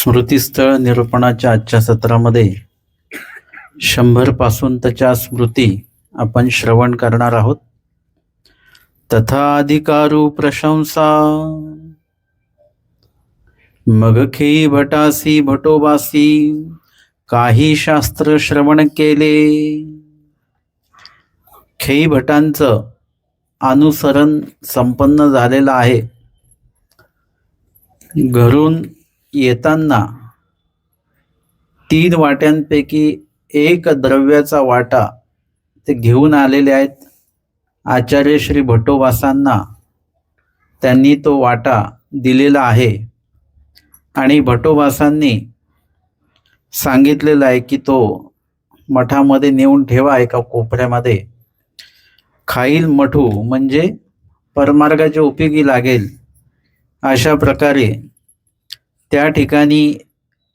स्मृतीस्थळ निरूपणाच्या आजच्या सत्रामध्ये 100 पासून त्याच्या स्मृती आपण श्रवण करणार आहोत. तथाधिकारू प्रशंसा मग खेई भटासी भटोबासी काही शास्त्र श्रवण केले. खेई भटांचं अनुसरण संपन्न झालेलं आहे. घरून येताना 3 वाट्यांपैकी एक द्रव्याचा वाटा ते घेऊन आलेले आहेत. आचार्य श्री भटोबासांना त्यांनी तो वाटा दिलेला आहे आणि भटोबासांनी सांगितलेलं आहे की तो मठामध्ये नेऊन ठेवा एका कोपऱ्यामध्ये. खाईल मठू म्हणजे परमार्गाच्या उपयोगी लागेल अशा प्रकारे त्या ठिकाणी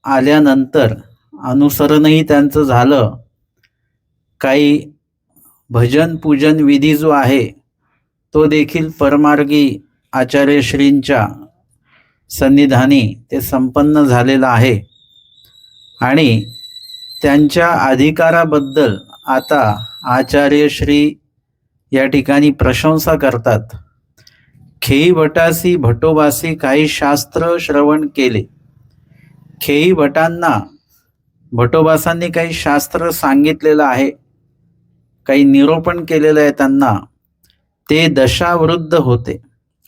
आल्यानंतर अनुसरणही त्यांचं झालं. काही भजन पूजन विधी जो आहे तो देखील परमार्गी आचार्यश्रींच्या सन्निधानी ते संपन्न झालेला आहे आणि त्यांच्या अधिकाराबद्दल आता आचार्यश्री या ठिकाणी प्रशंसा करतात. खेई भटासी भटोबासी काही शास्त्र श्रवण केले. खेई भटांना भटोबासांनी काही शास्त्र सांगितलेलं आहे, काही निरूपण केलेलं आहे त्यांना. ते दशावृद्ध होते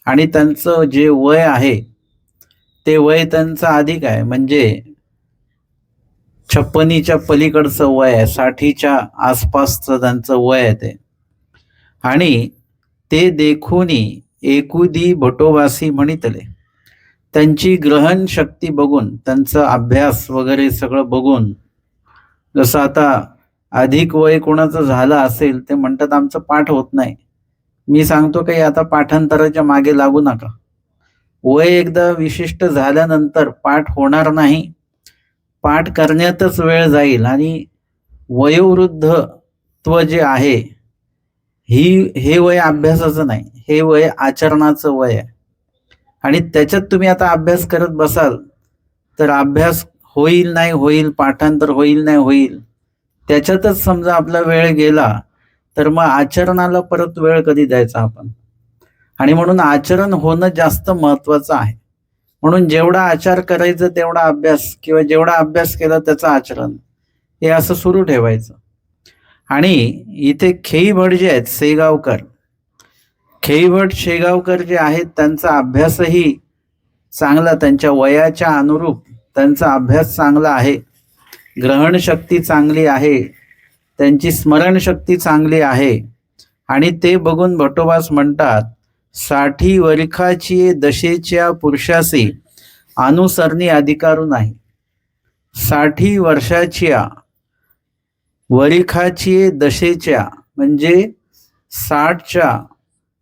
आणि त्यांचं जे वय आहे ते वय त्यांचं अधिक आहे, म्हणजे 56च्या पलीकडचं वय आहे, 60च्या आसपासचं त्यांचं वय आहे ते. आणि ते देखूनी एकुदी भटोबासी म्हणितले. त्यांची ग्रहण शक्ती बघून, त्यांचा अभ्यास वगैरे सगळं बघून, जसं आता अधिक वय कोणाचं झालं असेल ते म्हणतात आमचं पाठ होत नाही. मी सांगतो काही आता पाठांतराच्या मागे लागू नका. वय एकदा विशिष्ट झाल्यानंतर पाठ होणार नाही, पाठ करण्यातच वेळ जाईल. आणि वयोवृद्धत्व जे आहे हे वय अभ्यासाचं नाही, हे वय आचरणाचं वय आहे. आणि त्याच्यात तुम्ही आता अभ्यास करत बसाल तर अभ्यास होईल नाही होईल, पाठांतर होईल नाही होईल, त्याच्यातच समजा आपला वेळ गेला तर मग आचरणाला परत वेळ कधी द्यायचा आपण. आणि म्हणून आचरण होणं जास्त महत्वाचं आहे. म्हणून जेवढा आचार करायचं तेवढा अभ्यास, किंवा जेवढा अभ्यास केला त्याचं आचरण, हे असं सुरू ठेवायचं. आणि इथे खेई भट जे आहेत शेगावकर, खेई भट शेगावकर जे आहेत त्यांचा अभ्यासही चांगला, त्यांच्या वयाच्या अनुरूप त्यांचा अभ्यास चांगला आहे. ग्रहणशक्ती चांगली आहे, त्यांची स्मरणशक्ती चांगली आहे. आणि ते बघून भटोबास म्हणतात, 60 वरिखाची दशेच्या पुरुषासी अनुसरणी अधिकारू नाही. 60 वर्षाच्या वरिखाची दशेच्या म्हणजे 60च्या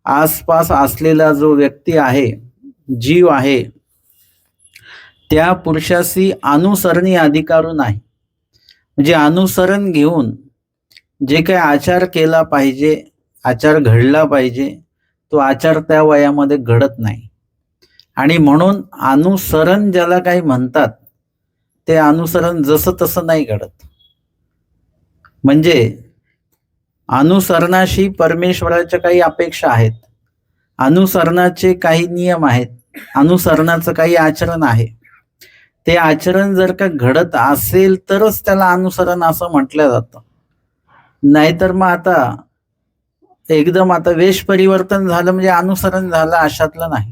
आसपास असलेला जो व्यक्ती आहे, जीव आहे, त्या पुरुषाशी अनुसरणी अधिकारू नाही. म्हणजे अनुसरण घेऊन जे काही आचार केला पाहिजे, आचार घडला पाहिजे, तो आचार त्या वयामध्ये घडत नाही. आणि म्हणून अनुसरण ज्याला काही म्हणतात ते अनुसरण जसं तसं नाही घडत. म्हणजे अनुसरणाशी परमेश्वराच्या काही अपेक्षा आहेत, अनुसरणाचे काही नियम आहेत, अनुसरणाचं काही आचरण आहे. ते आचरण जर का घडत असेल तरच त्याला अनुसरण असं म्हटलं जातं. नाहीतर मग आता एकदम आता वेश परिवर्तन झालं म्हणजे अनुसरण झालं अशातलं नाही.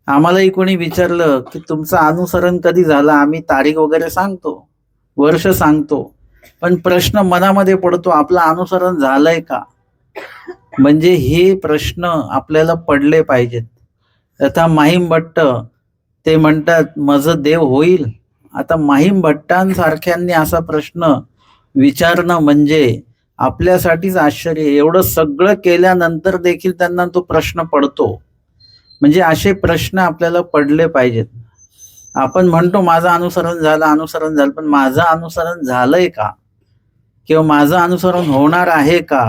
आम्हालाही कोणी विचारलं की तुमचं अनुसरण कधी झालं, आम्ही तारीख वगैरे सांगतो, वर्ष सांगतो, पण प्रश्न मनामध्ये पडतो आपलं अनुसरण झालंय का. म्हणजे हे प्रश्न आपल्याला पडले पाहिजेत. आता माहीम भट्ट ते म्हणतात माझं देव होईल. आता माहीम भट्टांसारख्यांनी असा प्रश्न विचारणं म्हणजे आपल्यासाठीच आश्चर्य. एवढं सगळं केल्यानंतर देखील त्यांना तो प्रश्न पडतो. म्हणजे असे प्रश्न आपल्याला पडले पाहिजेत. आपण म्हणतो माझं अनुसरण झालं, पण माझं अनुसरण झालंय का, किंवा माझं अनुसरण होणार आहे का,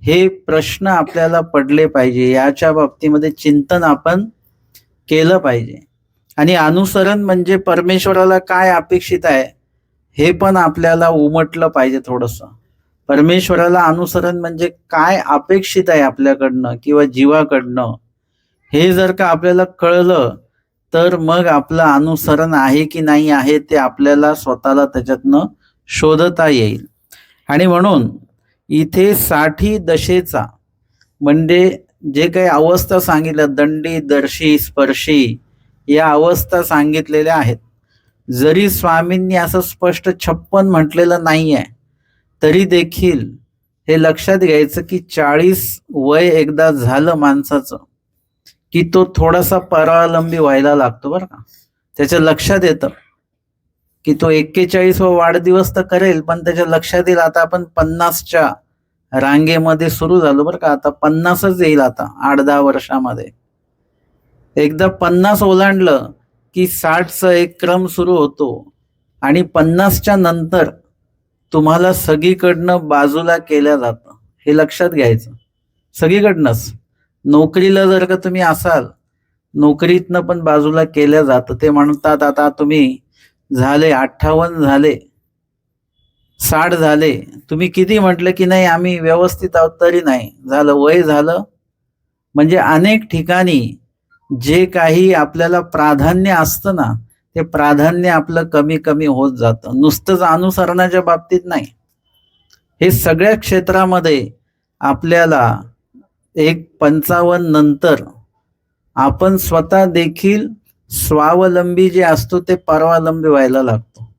हे प्रश्न आपल्याला पडले पाहिजे. याच्या बाबतीमध्ये चिंतन आपण केलं पाहिजे. आणि अनुसरण म्हणजे परमेश्वराला काय अपेक्षित आहे हे पण आपल्याला उमटलं पाहिजे थोडंसं. परमेश्वराला अनुसरण म्हणजे काय अपेक्षित आहे आपल्याकडनं किंवा जीवाकडनं, हे जर का आपल्याला कळलं तर मग आपलं अनुसरण आहे की नाही आहे ते आपल्याला स्वतःला त्याच्यातनं शोधता येईल. आणि म्हणून इथे 60 दशेचा म्हणजे जे काही अवस्था सांगितल्या, दंडी, दर्शी, स्पर्शी, या अवस्था सांगितलेल्या आहेत. जरी स्वामींनी असं स्पष्ट 56 म्हटलेलं नाहीये, तरी देखील हे लक्षात घ्यायचं की 40 वय एकदा झालं माणसाचं की तो थोडासा परावलंबी व्हायला लागतो बरं का. त्याच्या लक्षात येतं की तो 41वा वाढदिवस तर करेल, पण त्याच्या लक्षात येईल आता आपण 50च्या रांगेमध्ये सुरू झालो बरं का. आता 50च येईल आता 8-10 वर्षामध्ये. एकदा 50 ओलांडलं की 60चा एक क्रम सुरू होतो आणि 50च्या नंतर तुम्हाला सगळीकडनं बाजूला केल्या जातं, हे लक्षात घ्यायचं. सगळीकडनंच. नोकरीला जर का तुम्ही असाल, नोकरीतनं पण बाजूला केल्या जातं. ते म्हणतात आता तुम्ही झाले 58 झाले, 60 झाले, तुम्ही किती म्हटलं की नाही आम्ही व्यवस्थित आहोत तरी नाही झालं, वय झालं. म्हणजे अनेक ठिकाणी जे काही आपल्याला प्राधान्य असतं ना, ते प्राधान्य आपलं कमी कमी होत जातं. नुसतंच अनुसरणाच्या बाबतीत नाही, हे सगळ्या क्षेत्रामध्ये आपल्याला एक 55 नंतर आपण स्वतः देखील स्वावलंबी जे असतो ते परवालंबी व्हायला लागतो,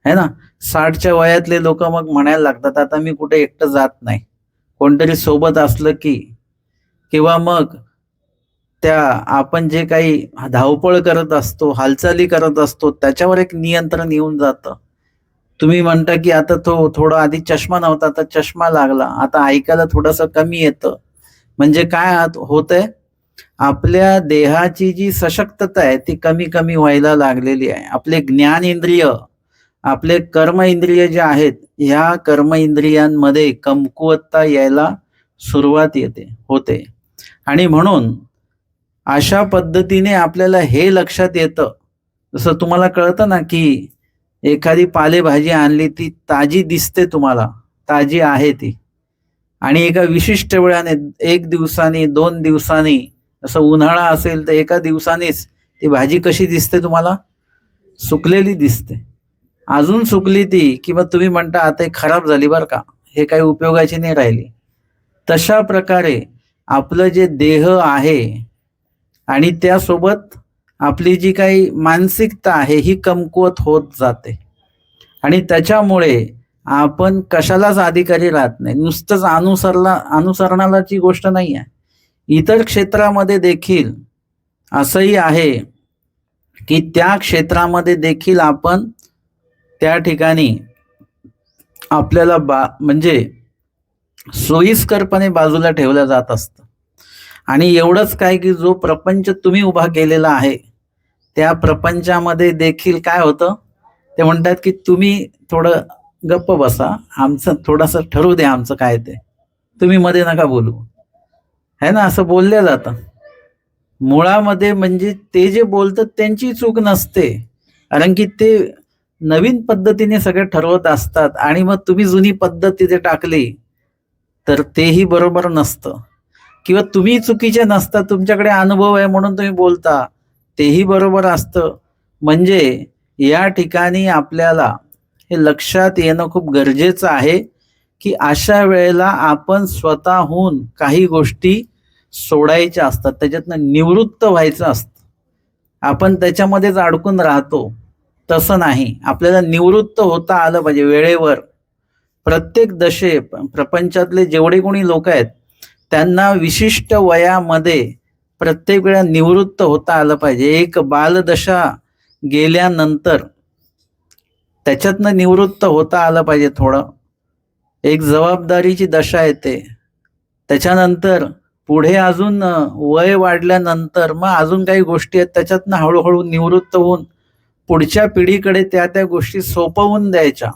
है ना. 60च्या वयातले लोक मग म्हणायला लागतात आता मी कुठे एकटं जात नाही, कोणतरी सोबत असलं की, किंवा मग त्या आपण जे काही धावपळ करत असतो, हालचाली करत असतो, त्याच्यावर एक नियंत्रण येऊन जातं. तुम्ही म्हणता की आता तो थोडा आधी चष्मा नव्हता, आता चष्मा लागला, आता ऐकायला थोडंसं कमी येतं. म्हणजे काय होतंय, आपल्या देहाची जी सशक्तता आहे ती कमी कमी व्हायला लागलेली आहे. आपले ज्ञान इंद्रिय, आपले कर्म इंद्रिय जे आहेत, ह्या कर्म इंद्रियांमध्ये कमकुवतता यायला सुरुवात होते. आणि म्हणून अशा पद्धतीने आपल्याला हे लक्षात येतं, जसं तुम्हाला कळतं ना की एखादी पालेभाजी आणली, ती ताजी दिसते तुम्हाला, ताजी आहे ती, आणि एका विशिष्ट वेळाने 1 दिवसांनी 2 दिवसांनी, असं उन्हाळा असेल तर एका दिवसानेच ती भाजी कशी दिसते तुम्हाला, सुकलेली दिसते. अजून सुकली ती किंवा तुम्ही म्हणता आता खराब झाली बरं का, हे काही उपयोगाची नाही राहिली. तशा प्रकारे आपलं जे देह आहे आणि त्यासोबत आपली जी काही मानसिकता आहे ही कमकुवत होत जाते. आणि त्याच्यामुळे आपण कशालाच अधिकारी राहत नाही. नुसतंच अनुसरणाची गोष्ट नाही आहे, इतर क्षेत्रामध्ये देखील असंही आहे की त्या क्षेत्रामध्ये देखील आपण त्या ठिकाणी आपल्याला म्हणजे सोयीस्करपणे बाजूला ठेवलं जात असतं. आणि एवढंच काय की जो प्रपंच तुम्ही उभा केलेला आहे, त्या प्रपंचामध्ये देखील काय होतं, ते म्हणतात की तुम्ही थोडं गप्प बसा, आमचं थोडंसं ठरवू द्या आमचं काय ते, तुम्ही मध्ये नका बोलू, है ना, असं बोललं जातं. मुळामध्ये म्हणजे ते जे बोलतात त्यांची चूक नसते, कारण की ते नवीन पद्धतीने सगळे ठरवत असतात आणि मग तुम्ही जुनी पद्धत तिथे टाकली तर तेही बरोबर नसतं. किंवा तुम्ही चुकीचे नसता, तुमच्याकडे अनुभव आहे म्हणून तुम्ही बोलता, तेही बरोबर असतं. म्हणजे या ठिकाणी आपल्याला हे लक्षात येणं खूप गरजेचं आहे की अशा वेळेला आपण स्वतःहून काही गोष्टी सोडायच्या असतात, त्याच्यातनं निवृत्त व्हायचं असतं. आपण त्याच्यामध्येच अडकून राहतो, तसं नाही. आपल्याला निवृत्त होता आलं पाहिजे वेळेवर. प्रत्येक प्रपंचातले जेवढे कोणी लोक आहेत त्यांना विशिष्ट वयामध्ये प्रत्येक वेळा निवृत्त होता आलं पाहिजे. एक बालदशा गेल्यानंतर त्याच्यातनं निवृत्त होता आलं पाहिजे. थोडं एक जबाबदारीची दशा येते, त्याच्यानंतर पुढे अजून वय वाढल्यानंतर मग अजून काही गोष्टी आहेत, त्याच्यातनं हळूहळू निवृत्त होऊन पुढच्या पिढीकडे त्या गोष्टी सोपवून द्यायच्या.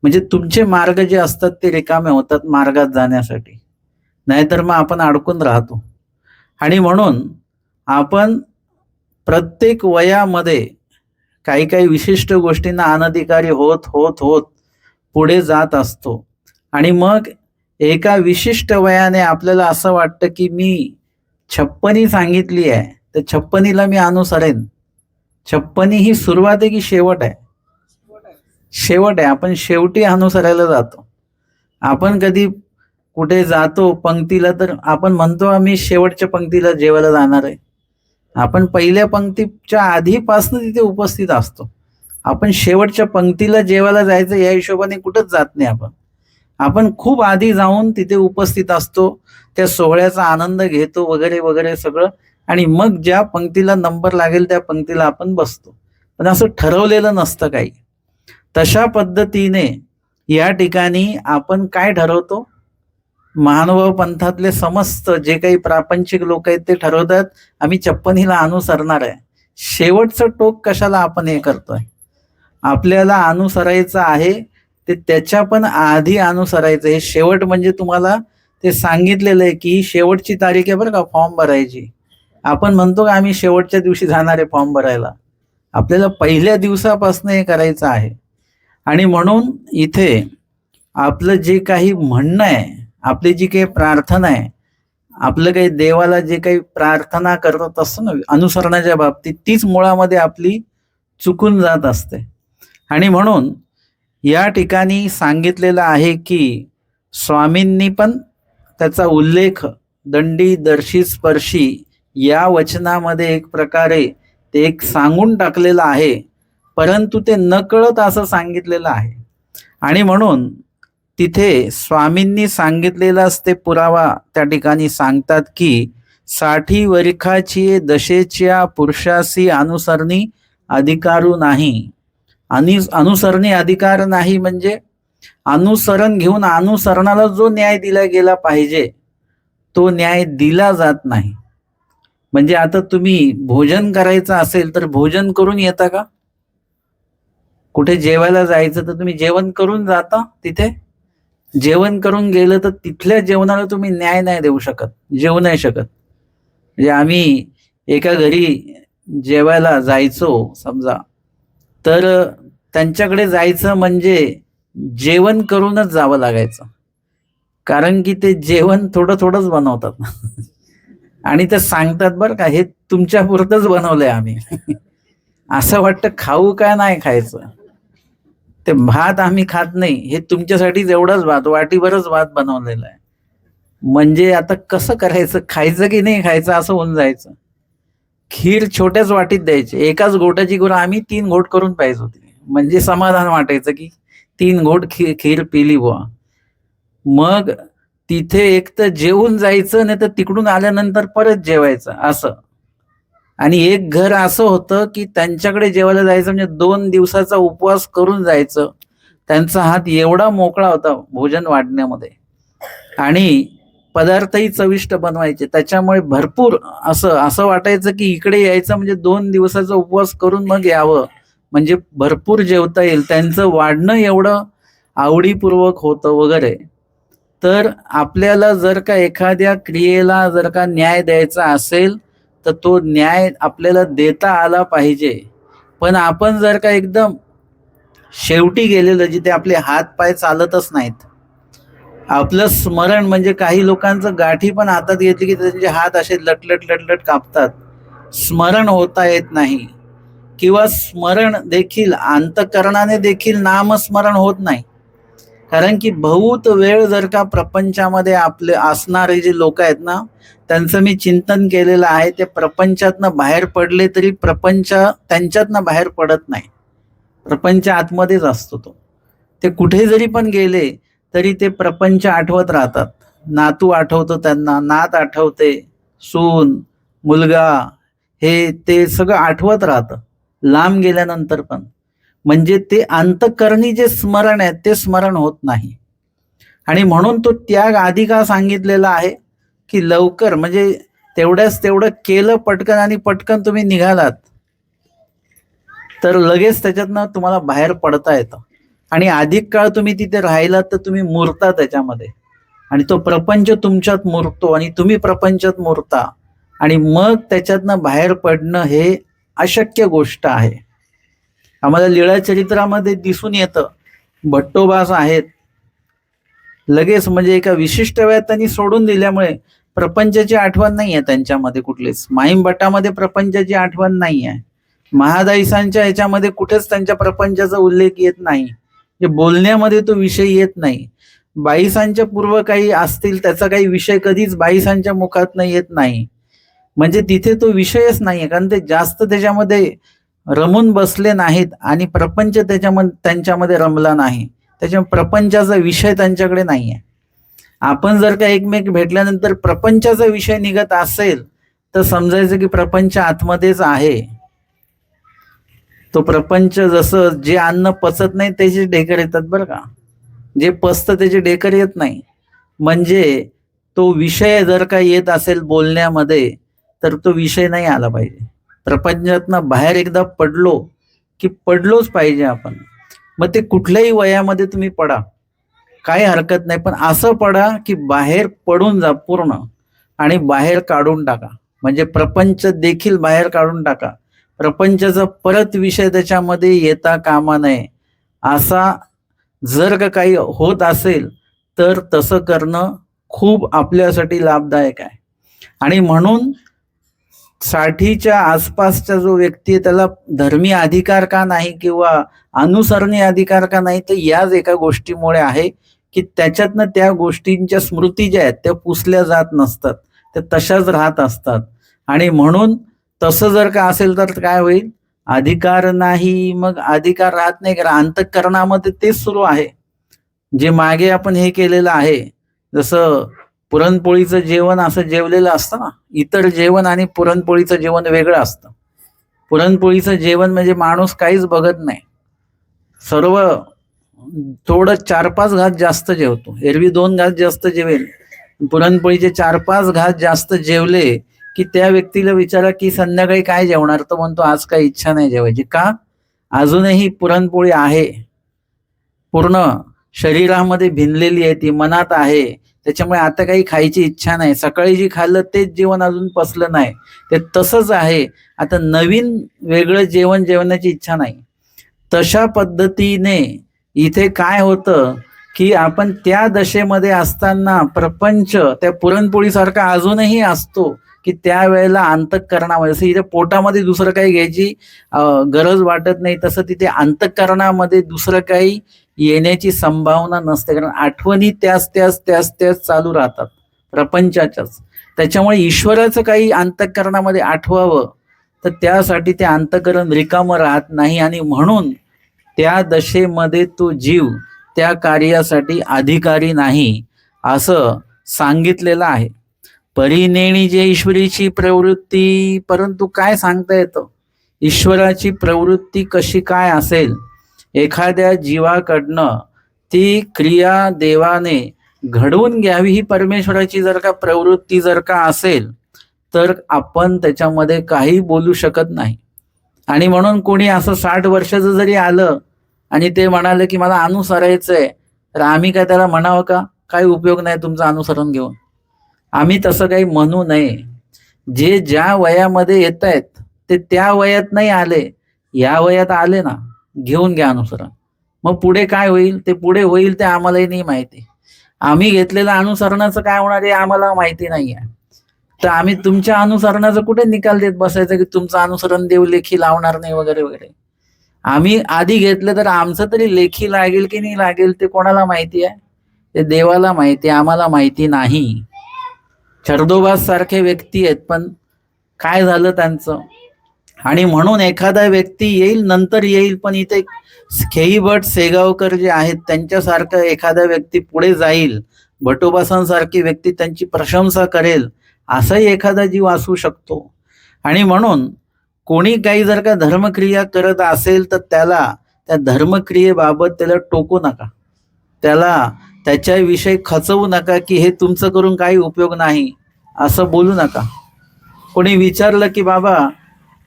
म्हणजे तुमचे मार्ग जे असतात ते रिकामे होतात मार्गात जाण्यासाठी, नाहीतर मग आपण अडकून राहतो. आणि म्हणून आपण प्रत्येक वयामध्ये काही काही विशिष्ट गोष्टींना अनधिकारी होत होत होत पुढे जात असतो. आणि मग एका विशिष्ट वयाने आपल्याला असं वाटतं की मी 56 सांगितली आहे, तर 56ला मी अनुसरेन. 56 ही सुरुवात आहे की शेवट आहे? शेवट आहे. आपण शेवटी अनुसरायला जातो. आपण कधी कुठे जातो पंक्तीला, तर आपण म्हणतो आम्ही शेवटच्या पंक्तीला जेवायला जाणार आहे. आपण पहिल्या पंक्तीच्या आधीपासून तिथे उपस्थित असतो. आपण शेवटच्या पंक्तीला जेवायला जायचं या हिशोबाने कुठंच जात नाही. आपण खूप आधी जाऊन तिथे उपस्थित असतो, त्या सोहळ्याचा आनंद घेतो वगैरे वगैरे सगळं, आणि मग ज्या पंक्तीला नंबर लागेल त्या पंक्तीला आपण बसतो. पण असं ठरवलेलं नसतं काही. तशा पद्धतीने या ठिकाणी आपण काय ठरवतो? महानुभाव पंथातले समस्त जे काही प्रापंचिक लोक आहेत ते ठरवतात आम्ही 56ला अनुसरणार आहे. शेवटचं टोक कशाला आपण हे करतोय? आपल्याला अनुसरायचं आहे ते त्याच्या पण आधी अनुसरायचं. हे शेवट म्हणजे तुम्हाला ते सांगितलेलं आहे की शेवटची तारीख आहे बरं का फॉर्म भरायची. आपण म्हणतो का आम्ही शेवटच्या दिवशी जाणार आहे फॉर्म भरायला? आपल्याला पहिल्या दिवसापासून हे करायचं आहे. आणि म्हणून इथे आपलं जे काही म्हणणं आहे, आपली जी काही प्रार्थना आहे, आपलं काही देवाला जे काही प्रार्थना करत असतो ना अनुसरणाच्या बाबतीत, तीच मुळामध्ये आपली चुकून जात असते. आणि म्हणून या ठिकाणी सांगितलेलं आहे की स्वामींनी पण त्याचा उल्लेख दंडी दर्शी स्पर्शी या वचनामध्ये एक प्रकारे ते एक सांगून टाकलेलं आहे, परंतु ते नकळत असं सांगितलेलं आहे. आणि म्हणून तिथे स्वामींनी सांगितलेलाच ते पुरावा त्या ठिकाणी सांगतात की 60 वर्षाची दशेच्या पुरुषासी अनुसरणी अधिकारू नाही. आणि अनुसरणी अधिकार नाही म्हणजे अनुसरण घेऊन अनुसरणाला जो न्याय दिला गेला पाहिजे तो न्याय दिला जात नाही. म्हणजे आता तुम्ही भोजन करायचं असेल तर भोजन करून येता का? कुठे जेवायला जायचं तर तुम्ही जेवण करून जाता? तिथे जेवण करून गेलं तर तिथल्या जेवणाला तुम्ही न्याय नाही देऊ शकत, जेवू नाही शकत. म्हणजे आम्ही एका घरी जेवायला जायचो समजा, तर त्यांच्याकडे जायचं म्हणजे जेवण करूनच जावं लागायचं, कारण की ते जेवण थोडं थोडंच बनवतात आणि ते सांगतात बरं का हे तुमच्या पुरतच बनवलंय आम्ही असं वाटतं खाऊ का नाही खायचं. ते भात आम्ही खात नाही, हे तुमच्यासाठीच एवढाच भात, वाटीभरच भात बनवलेला आहे. म्हणजे आता कसं करायचं, खायचं की नाही खायचं असं होऊन जायचं. खीर छोट्याच वाटीत द्यायची, एकाच घोटाची गुरं आम्ही 3 घोट करून प्यायचो होती, म्हणजे समाधान वाटायचं की 3 घोट खीर पिली बुवा. मग तिथे एक तर जेवून जायचं, नाही तर तिकडून आल्यानंतर परत जेवायचं असं. आणि एक घर असं होतं की त्यांच्याकडे जेवायला जायचं म्हणजे 2 दिवसाचा उपवास करून जायचं. त्यांचा हात एवढा मोकळा होता भोजन वाढण्यामध्ये, आणि पदार्थही चविष्ट बनवायचे. त्याच्यामुळे भरपूर असं वाटायचं की इकडे यायचं म्हणजे 2 दिवसाचा उपवास करून मग यावं, म्हणजे भरपूर जेवता येईल. त्यांचं वाढणं एवढं आवडीपूर्वक होतं वगैरे. तर आपल्याला जर का एखाद्या क्रियेला जर का न्याय द्यायचा असेल तर तो न्याय आपल्याला देता आला पाहिजे. पण आपण जर का एकदम शेवटी गेलेलं, जिथे आपले हात पाय चालतच नाहीत, आपलं स्मरण म्हणजे काही लोकांचं गाठी पण हातात घेतली की त्यांचे हात असे लटलट लटलट कापतात, स्मरण होता येत नाही, किंवा स्मरण देखील अंतःकरणाने देखील नामस्मरण होत नाही. कारण की बहुत वेळ जर का प्रपंचामध्ये आपले असणारे जे लोक आहेत ना, त्यांचं मी चिंतन केलेलं आहे, ते प्रपंचातनं बाहेर पडले तरी प्रपंच त्यांच्यातनं बाहेर पडत नाही, प्रपंच आतमध्येच असतो तो. ते कुठे जरी पण गेले तरी ते प्रपंच आठवत राहतात. नातू आठवतो त्यांना, नात आठवते, सून, मुलगा, हे ते सगळं आठवत राहतं लांब गेल्यानंतर पण. म्हणजे ते अंतःकरणी जे स्मरण आहे ते स्मरण होत नाही. आणि म्हणून तो त्याग आधी का सांगितलेला आहे की लवकर, म्हणजे तेवढं केलं पटकन आणि पटकन तुम्ही निघालात तर लगेच त्याच्यातनं तुम्हाला बाहेर पडता येतं. आणि अधिक काळ तुम्ही तिथे राहिलात तर तुम्ही मुरता त्याच्यामध्ये, आणि तो प्रपंच तुमच्यात मुरतो आणि तुम्ही प्रपंचात मुरता, आणि मग त्याच्यातनं बाहेर पडणं हे अशक्य गोष्ट आहे. आम्हाला लीळा चरित्रामध्ये दिसून येतं, भट्टोबास आहेत, लगेच म्हणजे एका विशिष्ट वेळात त्यांनी सोडून दिल्यामुळे प्रपंचाची आठवण नाही आहे त्यांच्यामध्ये कुठलीच. माहीम भट्टामध्ये प्रपंचाची आठवण नाही आहे. महादाईसांच्या याच्यामध्ये कुठेच त्यांच्या प्रपंचाचा उल्लेख येत नाही, जे बोलण्यामध्ये तो विषय येत नाही. बाईसांच्या पूर्व काही असतील त्याचा काही विषय कधीच बाईसांच्या मुखात येत नाही. म्हणजे तिथे तो विषयच नाहीये, कारण ते जास्त त्याच्यामध्ये रमून बसले नाहीत आणि प्रपंच त्यांच्यामध्ये रमला नाही. त्याच्यामुळे प्रपंचाचा विषय त्यांच्याकडे नाहीये. आपण जर का एकमेक भेटल्यानंतर प्रपंचाचा विषय निघत असेल तर समजायचं की प्रपंच आतमध्येच आहे. तो प्रपंच जसं जे अन्न पचत नाही त्याचे ढेकर येतात बरं का, जे पचतं त्याचे ढेकर येत नाही. म्हणजे तो विषय जर का येत असेल बोलण्यामध्ये तर तो विषय नाही आला पाहिजे. प्रपंचातनं बाहेर एकदा पडलो की पडलोच पाहिजे आपण. मग ते कुठल्याही वयामध्ये तुम्ही पडा, काही हरकत नाही, पण असं पडा की बाहेर पडून जा पूर्ण आणि बाहेर काढून टाका. म्हणजे प्रपंच देखील बाहेर काढून टाका. प्रपंचाचा परत विषय त्याच्यामध्ये येता कामा नये. असा जर का काही होत असेल तर तसं करणं खूप आपल्यासाठी लाभदायक आहे. आणि म्हणून 60च्या आसपासचा जो व्यक्ती आहे त्याला धर्मी अधिकार का नाही किंवा अनुसरणी अधिकार का नाही, तर याच एका गोष्टीमुळे आहे की त्याच्यातनं त्या गोष्टींच्या स्मृती ज्या आहेत त्या पुसल्या जात नसतात, त्या तशाच राहत असतात. आणि म्हणून तसं जर का असेल तर काय होईल, अधिकार नाही, मग अधिकार राहत नाही, कारण अंतःकरणामध्ये तेच सुरू आहे जे मागे आपण हे केलेलं आहे. जसं पुरणपोळीचं जेवण असं जेवलेलं असतं ना, इतर जेवण आणि पुरणपोळीचं जेवण वेगळं असतं. पुरणपोळीचं जेवण म्हणजे माणूस काहीच बघत नाही, सर्व थोडं 4-5 घास जास्त जेवतो. एरवी 2 घास जास्त जेवेल, पुरणपोळीचे 4-5 घास जास्त जेवले की त्या व्यक्तीला विचारा की संध्याकाळी काय जेवणार, तर म्हणतो आज काही इच्छा नाही जेवायची. का? अजूनही पुरणपोळी आहे, पूर्ण शरीरामध्ये भिनलेली आहे, ती मनात आहे, त्याच्यामुळे आता काही खायची इच्छा नाही. सकाळी जी खाल्लं तेच जेवण अजून पचलं नाही, ते तसंच आहे. आता नवीन वेगळं जेवण जेवण्याची इच्छा नाही. तशा पद्धतीने इथे काय होतं की आपण त्या दशेमध्ये असताना प्रपंच त्या पुरणपोळीसारखा अजूनही असतो की त्यावेळेला अंतःकरणामध्ये, जसं इथे पोटामध्ये दुसरं काही घ्यायची गरज वाटत नाही, तसं तिथे अंतःकरणामध्ये दुसरं काही येण्याची संभावना नसते, कारण आठवणी त्याच त्याच त्याच त्याच चालू राहतात प्रपंचाच्याच. त्याच्यामुळे ईश्वराचं काही अंतःकरणामध्ये आठवावं तर त्यासाठी ते अंतःकरण रिकामं राहत नाही. आणि म्हणून त्या दशेमध्ये तो जीव त्या कार्यासाठी अधिकारी नाही असं सांगितलेलं आहे. परिनेणी जे ईश्वरीची प्रवृत्ती, परंतु काय सांगता येतं ईश्वराची प्रवृत्ती कशी काय असेल. एखाद्या जीवाकडनं ती क्रिया देवाने घडवून घ्यावी ही परमेश्वराची जर का प्रवृत्ती जर का असेल तर आपण त्याच्यामध्ये काही बोलू शकत नाही. आणि म्हणून कोणी असं 60 वर्षाचं जरी आलं आणि ते म्हणाले की मला अनुसरायचंय, तर आम्ही काय त्याला म्हणावं का काही उपयोग नाही तुमचं अनुसरण घेऊन? आम्ही तसं काही म्हणू नये. जे ज्या वयामध्ये येत आहेत ते त्या वयात नाही आले, या वयात आले ना, घेऊन घ्या अनुसरण. मग पुढे काय होईल, ते पुढे होईल ते आम्हालाही नाही माहिती. आम्ही घेतलेलं अनुसरणाचं काय होणार आहे आम्हाला माहिती नाही आहे. तर आम्ही तुमच्या अनुसरणाचं कुठे निकाल देत बसायचं की तुमचं अनुसरण देव लेखी लावणार नाही वगैरे वगैरे. आम्ही आधी घेतलं तर आमचं तरी लेखी लागेल की नाही लागेल ते कोणाला माहिती आहे? ते देवाला माहिती, आम्हाला माहिती नाही. छरदोबास सारखे व्यक्ती आहेत, पण काय झालं त्यांचं. आणि म्हणून एखादा व्यक्ती येईल नंतर येईल, पण इथे खेईभट सेगावकर जे आहेत त्यांच्यासारखं एखादा व्यक्ती पुढे जाईल, भटोबासांसारखी व्यक्ती त्यांची प्रशंसा करेल, असाही एखादा जीव असू शकतो. आणि म्हणून कोणी काही जर का धर्मक्रिया करत असेल तर त्याला त्या धर्मक्रियेबाबत त्याला टोकू नका, त्याला त्याच्याविषयी खचवू नका की हे तुमचं करून काही उपयोग नाही असं बोलू नका. कोणी विचारलं की बाबा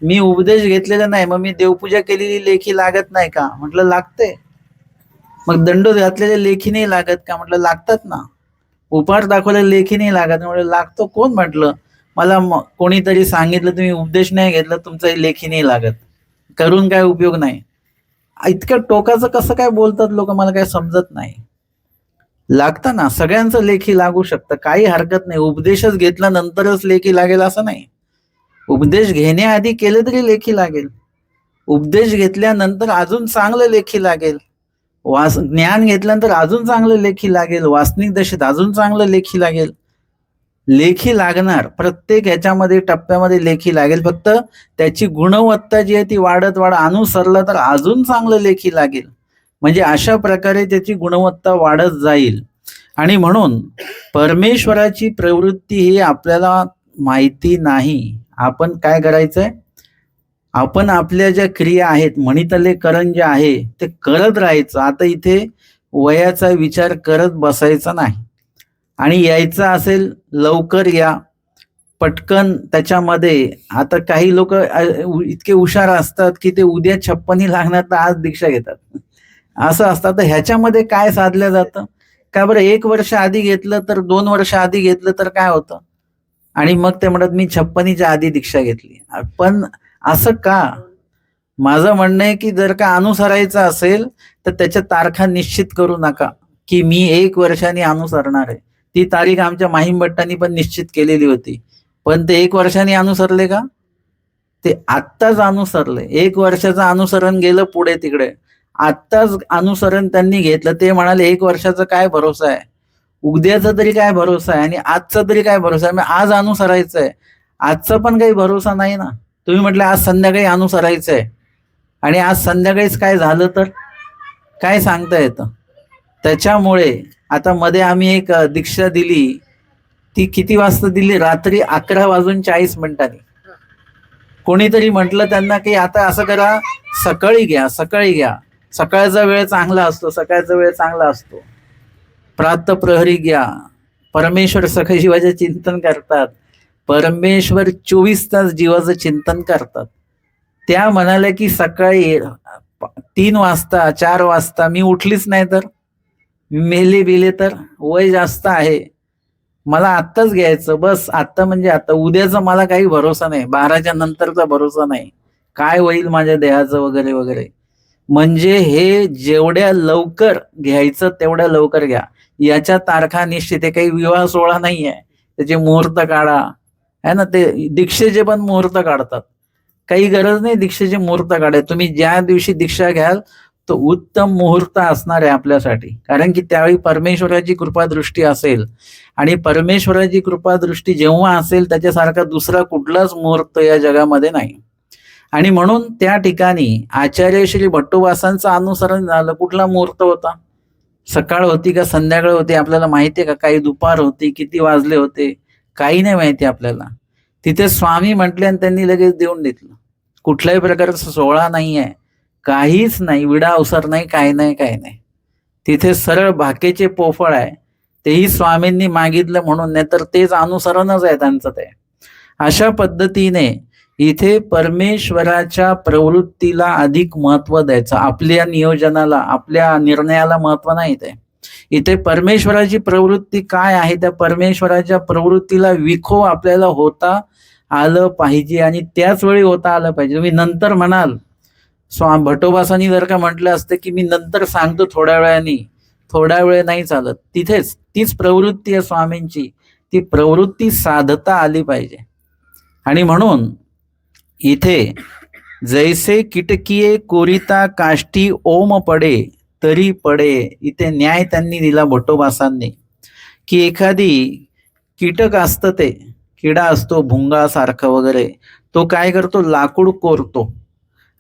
मी उपदेश घेतलेला नाही, मग मी देवपूजा केलेली लेखी लागत नाही का? म्हटलं लागते. मग दंड घातलेले लेखी नाही लागत का? म्हटलं लागतात ना. उपहार दाखवलेले लेखी नाही लागत, म्हटलं लागतो. कोण म्हटलं? मला कोणीतरी सांगितलं तुम्ही उपदेश नाही घेतला तुमचा लेखी नाही लागत, करून काय उपयोग नाही. इतक्या टोकाचं कसं काय बोलतात लोक, मला काय समजत नाही. लागतं ना, सगळ्यांचं लेखी लागू शकतं, काही हरकत नाही. उपदेशच घेतला नंतरच लेखी लागेल असं नाही. उपदेश घेण्याआधी केलं तरी लेखी लागेल, उपदेश घेतल्यानंतर अजून चांगलं लेखी लागेल, ज्ञान घेतल्यानंतर अजून चांगलं लेखी लागेल, वासनिक दशेत अजून चांगलं लेखी लागेल. लेखी लागणार, प्रत्येक ह्याच्यामध्ये टप्प्यामध्ये लेखी लागेल. फक्त त्याची गुणवत्ता जी आहे ती वाढत अनुसरला तर अजून चांगलं लेखी लागेल. म्हणजे अशा प्रकारे त्याची गुणवत्ता वाढत जाईल. आणि म्हणून परमेश्वराची प्रवृत्ती ही आपल्याला माहिती नाही. आपण काय करायचंय, आपण आपल्या ज्या क्रिया आहेत, म्हणितले करण जे आहे ते करत राहायचं. आता इथे वयाचा विचार करत बसायचा नाही. आणि यायचं असेल लवकर या, पटकन त्याच्यामध्ये. आता काही लोक इतके हुशार असतात की ते उद्या 56 लागणार तर आज दीक्षा घेतात, असं असतं. तर ह्याच्यामध्ये काय साधलं जातं का बरं, 1 वर्ष आधी घेतलं तर 2 वर्ष आधी घेतलं तर काय होतं, आणि मग ते म्हणत मी 56च्या आधी दीक्षा घेतली. पण असं का? माझं म्हणणं आहे की जर का अनुसरायचं असेल तर त्याच्या तारखा निश्चित करू नका की मी 1 वर्षाने अनुसरणार आहे. ती तारीख आमच्या माहीम भट्टांनी पण निश्चित केलेली होती, पण ते 1 वर्षाने अनुसरले का? ते आत्ताच अनुसरले. 1 वर्षाचं अनुसरण गेलं पुढे तिकडे, आत्ताच अनुसरण त्यांनी घेतलं. ते म्हणाले 1 वर्षाचा काय भरोसा आहे, उद्याचा तरी काय भरोसा आहे, आणि आजचा तरी काय भरोसा आहे. मग आज अनुसरायचं आहे, आजचा पण काही भरोसा नाही ना. तुम्ही म्हटलं आज संध्याकाळी अनुसरायचं आहे, आणि आज संध्याकाळीच काय झालं तर काय सांगता येतं. त्याच्यामुळे आता मध्ये आम्ही एक दीक्षा दिली, ती किती वाजता दिली, रात्री 11:40 कोणीतरी म्हटलं त्यांना की आता असं करा, सकाळी घ्या, सकाळी घ्या, सकाळचा वेळ चांगला असतो, सकाळचा वेळ चांगला असतो. प्रात प्रहरी घ्या. परमेश्वर सखा जीवाचे चिंतन करतात, परमेश्वर 24 तास जीवाचं चिंतन करतात. त्या म्हणाल्या की सकाळी 3 वाजता 4 वाजता मी उठलीच नाही तर मेले बिले तर वय जास्त आहे, मला आत्ताच घ्यायचं बस. आत्ता म्हणजे आता, उद्याचा मला काही भरोसा नाही, 12च्या नंतरचा भरोसा नाही, काय होईल माझ्या देहाचं वगैरे वगैरे. म्हणजे हे जेवढ्या लवकर घ्यायचं तेवढ्या लवकर घ्या. याच्या तारखा निश्चित आहे. काही विवाह सोहळा नाही आहे, त्याचे मुहूर्त काढा, है ना. ते दीक्षेचे पण मुहूर्त काढतात, काही गरज नाही दीक्षेचे मुहूर्त काढाय. तुम्ही ज्या दिवशी दीक्षा घ्याल तो उत्तम मुहूर्त असणार आहे आपल्यासाठी, कारण की त्यावेळी परमेश्वराची कृपादृष्टी असेल, आणि परमेश्वराची कृपादृष्टी जेव्हा असेल त्याच्यासारखा दुसरा कुठलाच मुहूर्त या जगामध्ये नाही. आणि म्हणून त्या ठिकाणी आचार्य श्री भट्टोबासांचं अनुसरण झालं. कुठला मुहूर्त होता, सकाळ होती का संध्याकाळ होती आपल्याला माहिती आहे का, काही दुपार होती, किती वाजले होते काही नाही माहिती आपल्याला. तिथे स्वामी म्हटले आणि त्यांनी लगेच देऊन घेतलं. कुठल्याही प्रकारचा सोहळा नाही आहे, काहीच नाही, विडा अवसर नाही, काही नाही, काही नाही. तिथे सरळ भाकेचे पोफळ आहे, तेही स्वामींनी मागितलं म्हणून, नाही तर तेच अनुसरणच आहे त्यांचं. ते अशा पद्धतीने इथे परमेश्वराच्या प्रवृत्तीला अधिक महत्व द्यायचं, आपल्या नियोजनाला, आपल्या निर्णयाला महत्व नाही. ते इथे परमेश्वराची प्रवृत्ती काय आहे, त्या परमेश्वराच्या प्रवृत्तीला विखो आपल्याला होता आलं पाहिजे, आणि त्याच वेळी होता आलं पाहिजे. तुम्ही नंतर म्हणाल, भट्टोबासांनी जर का म्हटलं असतं की मी नंतर सांगतो थोड्या वेळाने, थोड्या वेळ नाही चालत. तिथेच तीच प्रवृत्ती आहे स्वामींची, ती प्रवृत्ती साधता आली पाहिजे. आणि म्हणून इथे जैसे किटकीये कोरिता काष्टी ओम पडे तरी पडे, इथे न्याय त्यांनी दिला भट्टोबासांनी, की एखादी कीटक असतं, ते किडा असतो भुंगा सारखा वगैरे, तो काय करतो, लाकूड कोरतो,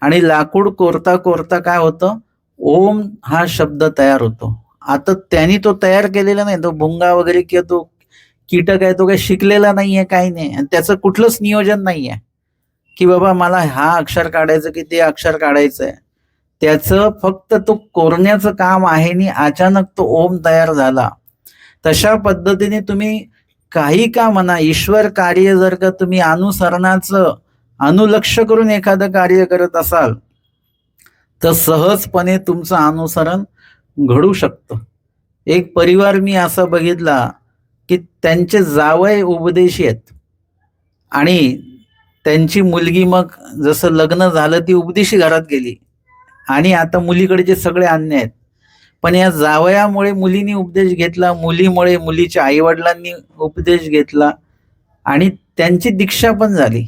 आणि लाकूड कोरता कोरता काय होतं, ओम हा शब्द तयार होतो. आता त्यांनी तो तयार केलेला नाही, तो भुंगा वगैरे किंवा तो कीटक आहे, तो काही शिकलेला नाहीये, काही नाही, आणि त्याचं कुठलंच नियोजन नाहीये की बाबा मला हा अक्षर काढायचं की ते अक्षर काढायचंय. त्याचं फक्त तो कोरण्याचं काम आहे, आणि अचानक तो ओम तयार झाला. तशा पद्धतीने तुम्ही काही का म्हणा, ईश्वर कार्य जर का तुम्ही अनुसरणाचं अनुलक्ष करून एखादं कार्य करत असाल तर सहजपणे तुमचं अनुसरण घडू शकतं. एक परिवार मी असा बघितला की त्यांचे जावई उपदेशी आहेत, आणि त्यांची मुलगी मग जसं लग्न झालं ती उपदेशी घरात गेली आणि आता मुलीकडचे सगळे अन्य आहेत. पण या जावयामुळे मुलीने उपदेश घेतला, मुलीमुळे मुलीच्या आईवडिलांनी उपदेश घेतला आणि त्यांची दीक्षा पण झाली.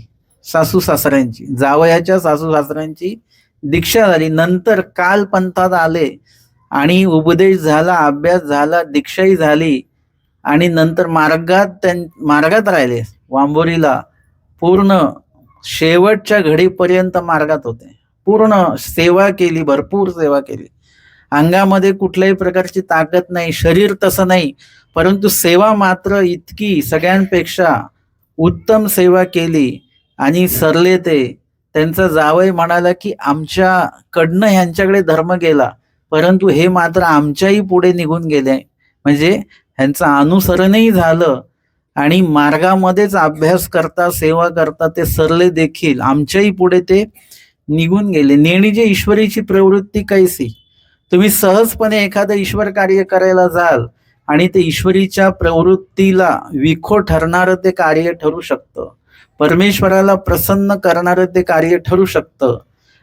सासू सासऱ्यांची, जावयाच्या सासू सासऱ्यांची दीक्षा झाली. नंतर काल पंथात आले आणि उपदेश झाला, अभ्यास झाला, दीक्षाही झाली आणि नंतर मार्गात राहिले. वांबोरीला पूर्ण शेवटच्या घडीपर्यंत मार्गात होते. पूर्ण सेवा केली, भरपूर सेवा केली. अंगामध्ये कुठल्याही प्रकारची ताकद नाही, शरीर तसं नाही, परंतु सेवा मात्र इतकी सगळ्यांपेक्षा उत्तम सेवा केली आणि सरले ते. त्यांचा जावई म्हणाला की आमच्याकडनं ह्यांच्याकडे धर्म गेला, परंतु हे मात्र आमच्याही पुढे निघून गेले. म्हणजे ह्यांचं अनुसरणही झालं आणि मार्गामध्येच अभ्यास करता सेवा करता ते सरले देखील आमच्याही पुढे ते निघून गेले. नेणीजे ईश्वरीची प्रवृत्ती कैसी. तुम्ही सहजपणे एखादं ईश्वर कार्य करायला जाल आणि ते ईश्वरीच्या प्रवृत्तीला विखो ठरणारं ते कार्य ठरू शकतं. परमेश्वराला प्रसन्न करणारं ते कार्य ठरू शकतं.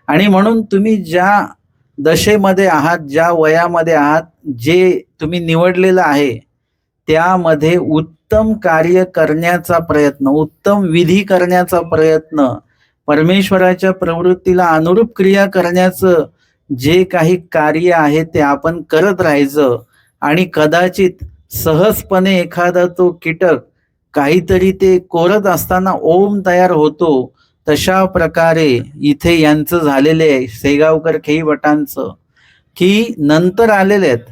आणि म्हणून तुम्ही ज्या दशेमध्ये आहात, ज्या वयामध्ये आहात, जे तुम्ही निवडलेलं आहे त्यामध्ये उत्तम कार्य करण्याचा प्रयत्न, उत्तम विधी करण्याचा प्रयत्न, परमेश्वराच्या प्रवृत्तीला अनुरूप क्रिया करण्याचं जे काही कार्य आहे ते आपण करत राहायचं. आणि कदाचित सहजपणे एखादा तो कीटक काहीतरी ते कोरत असताना ओम तयार होतो, तशा प्रकारे इथे यांचं झालेले आहे सेगावकर खेई भटांचं, की नंतर आलेले आहेत.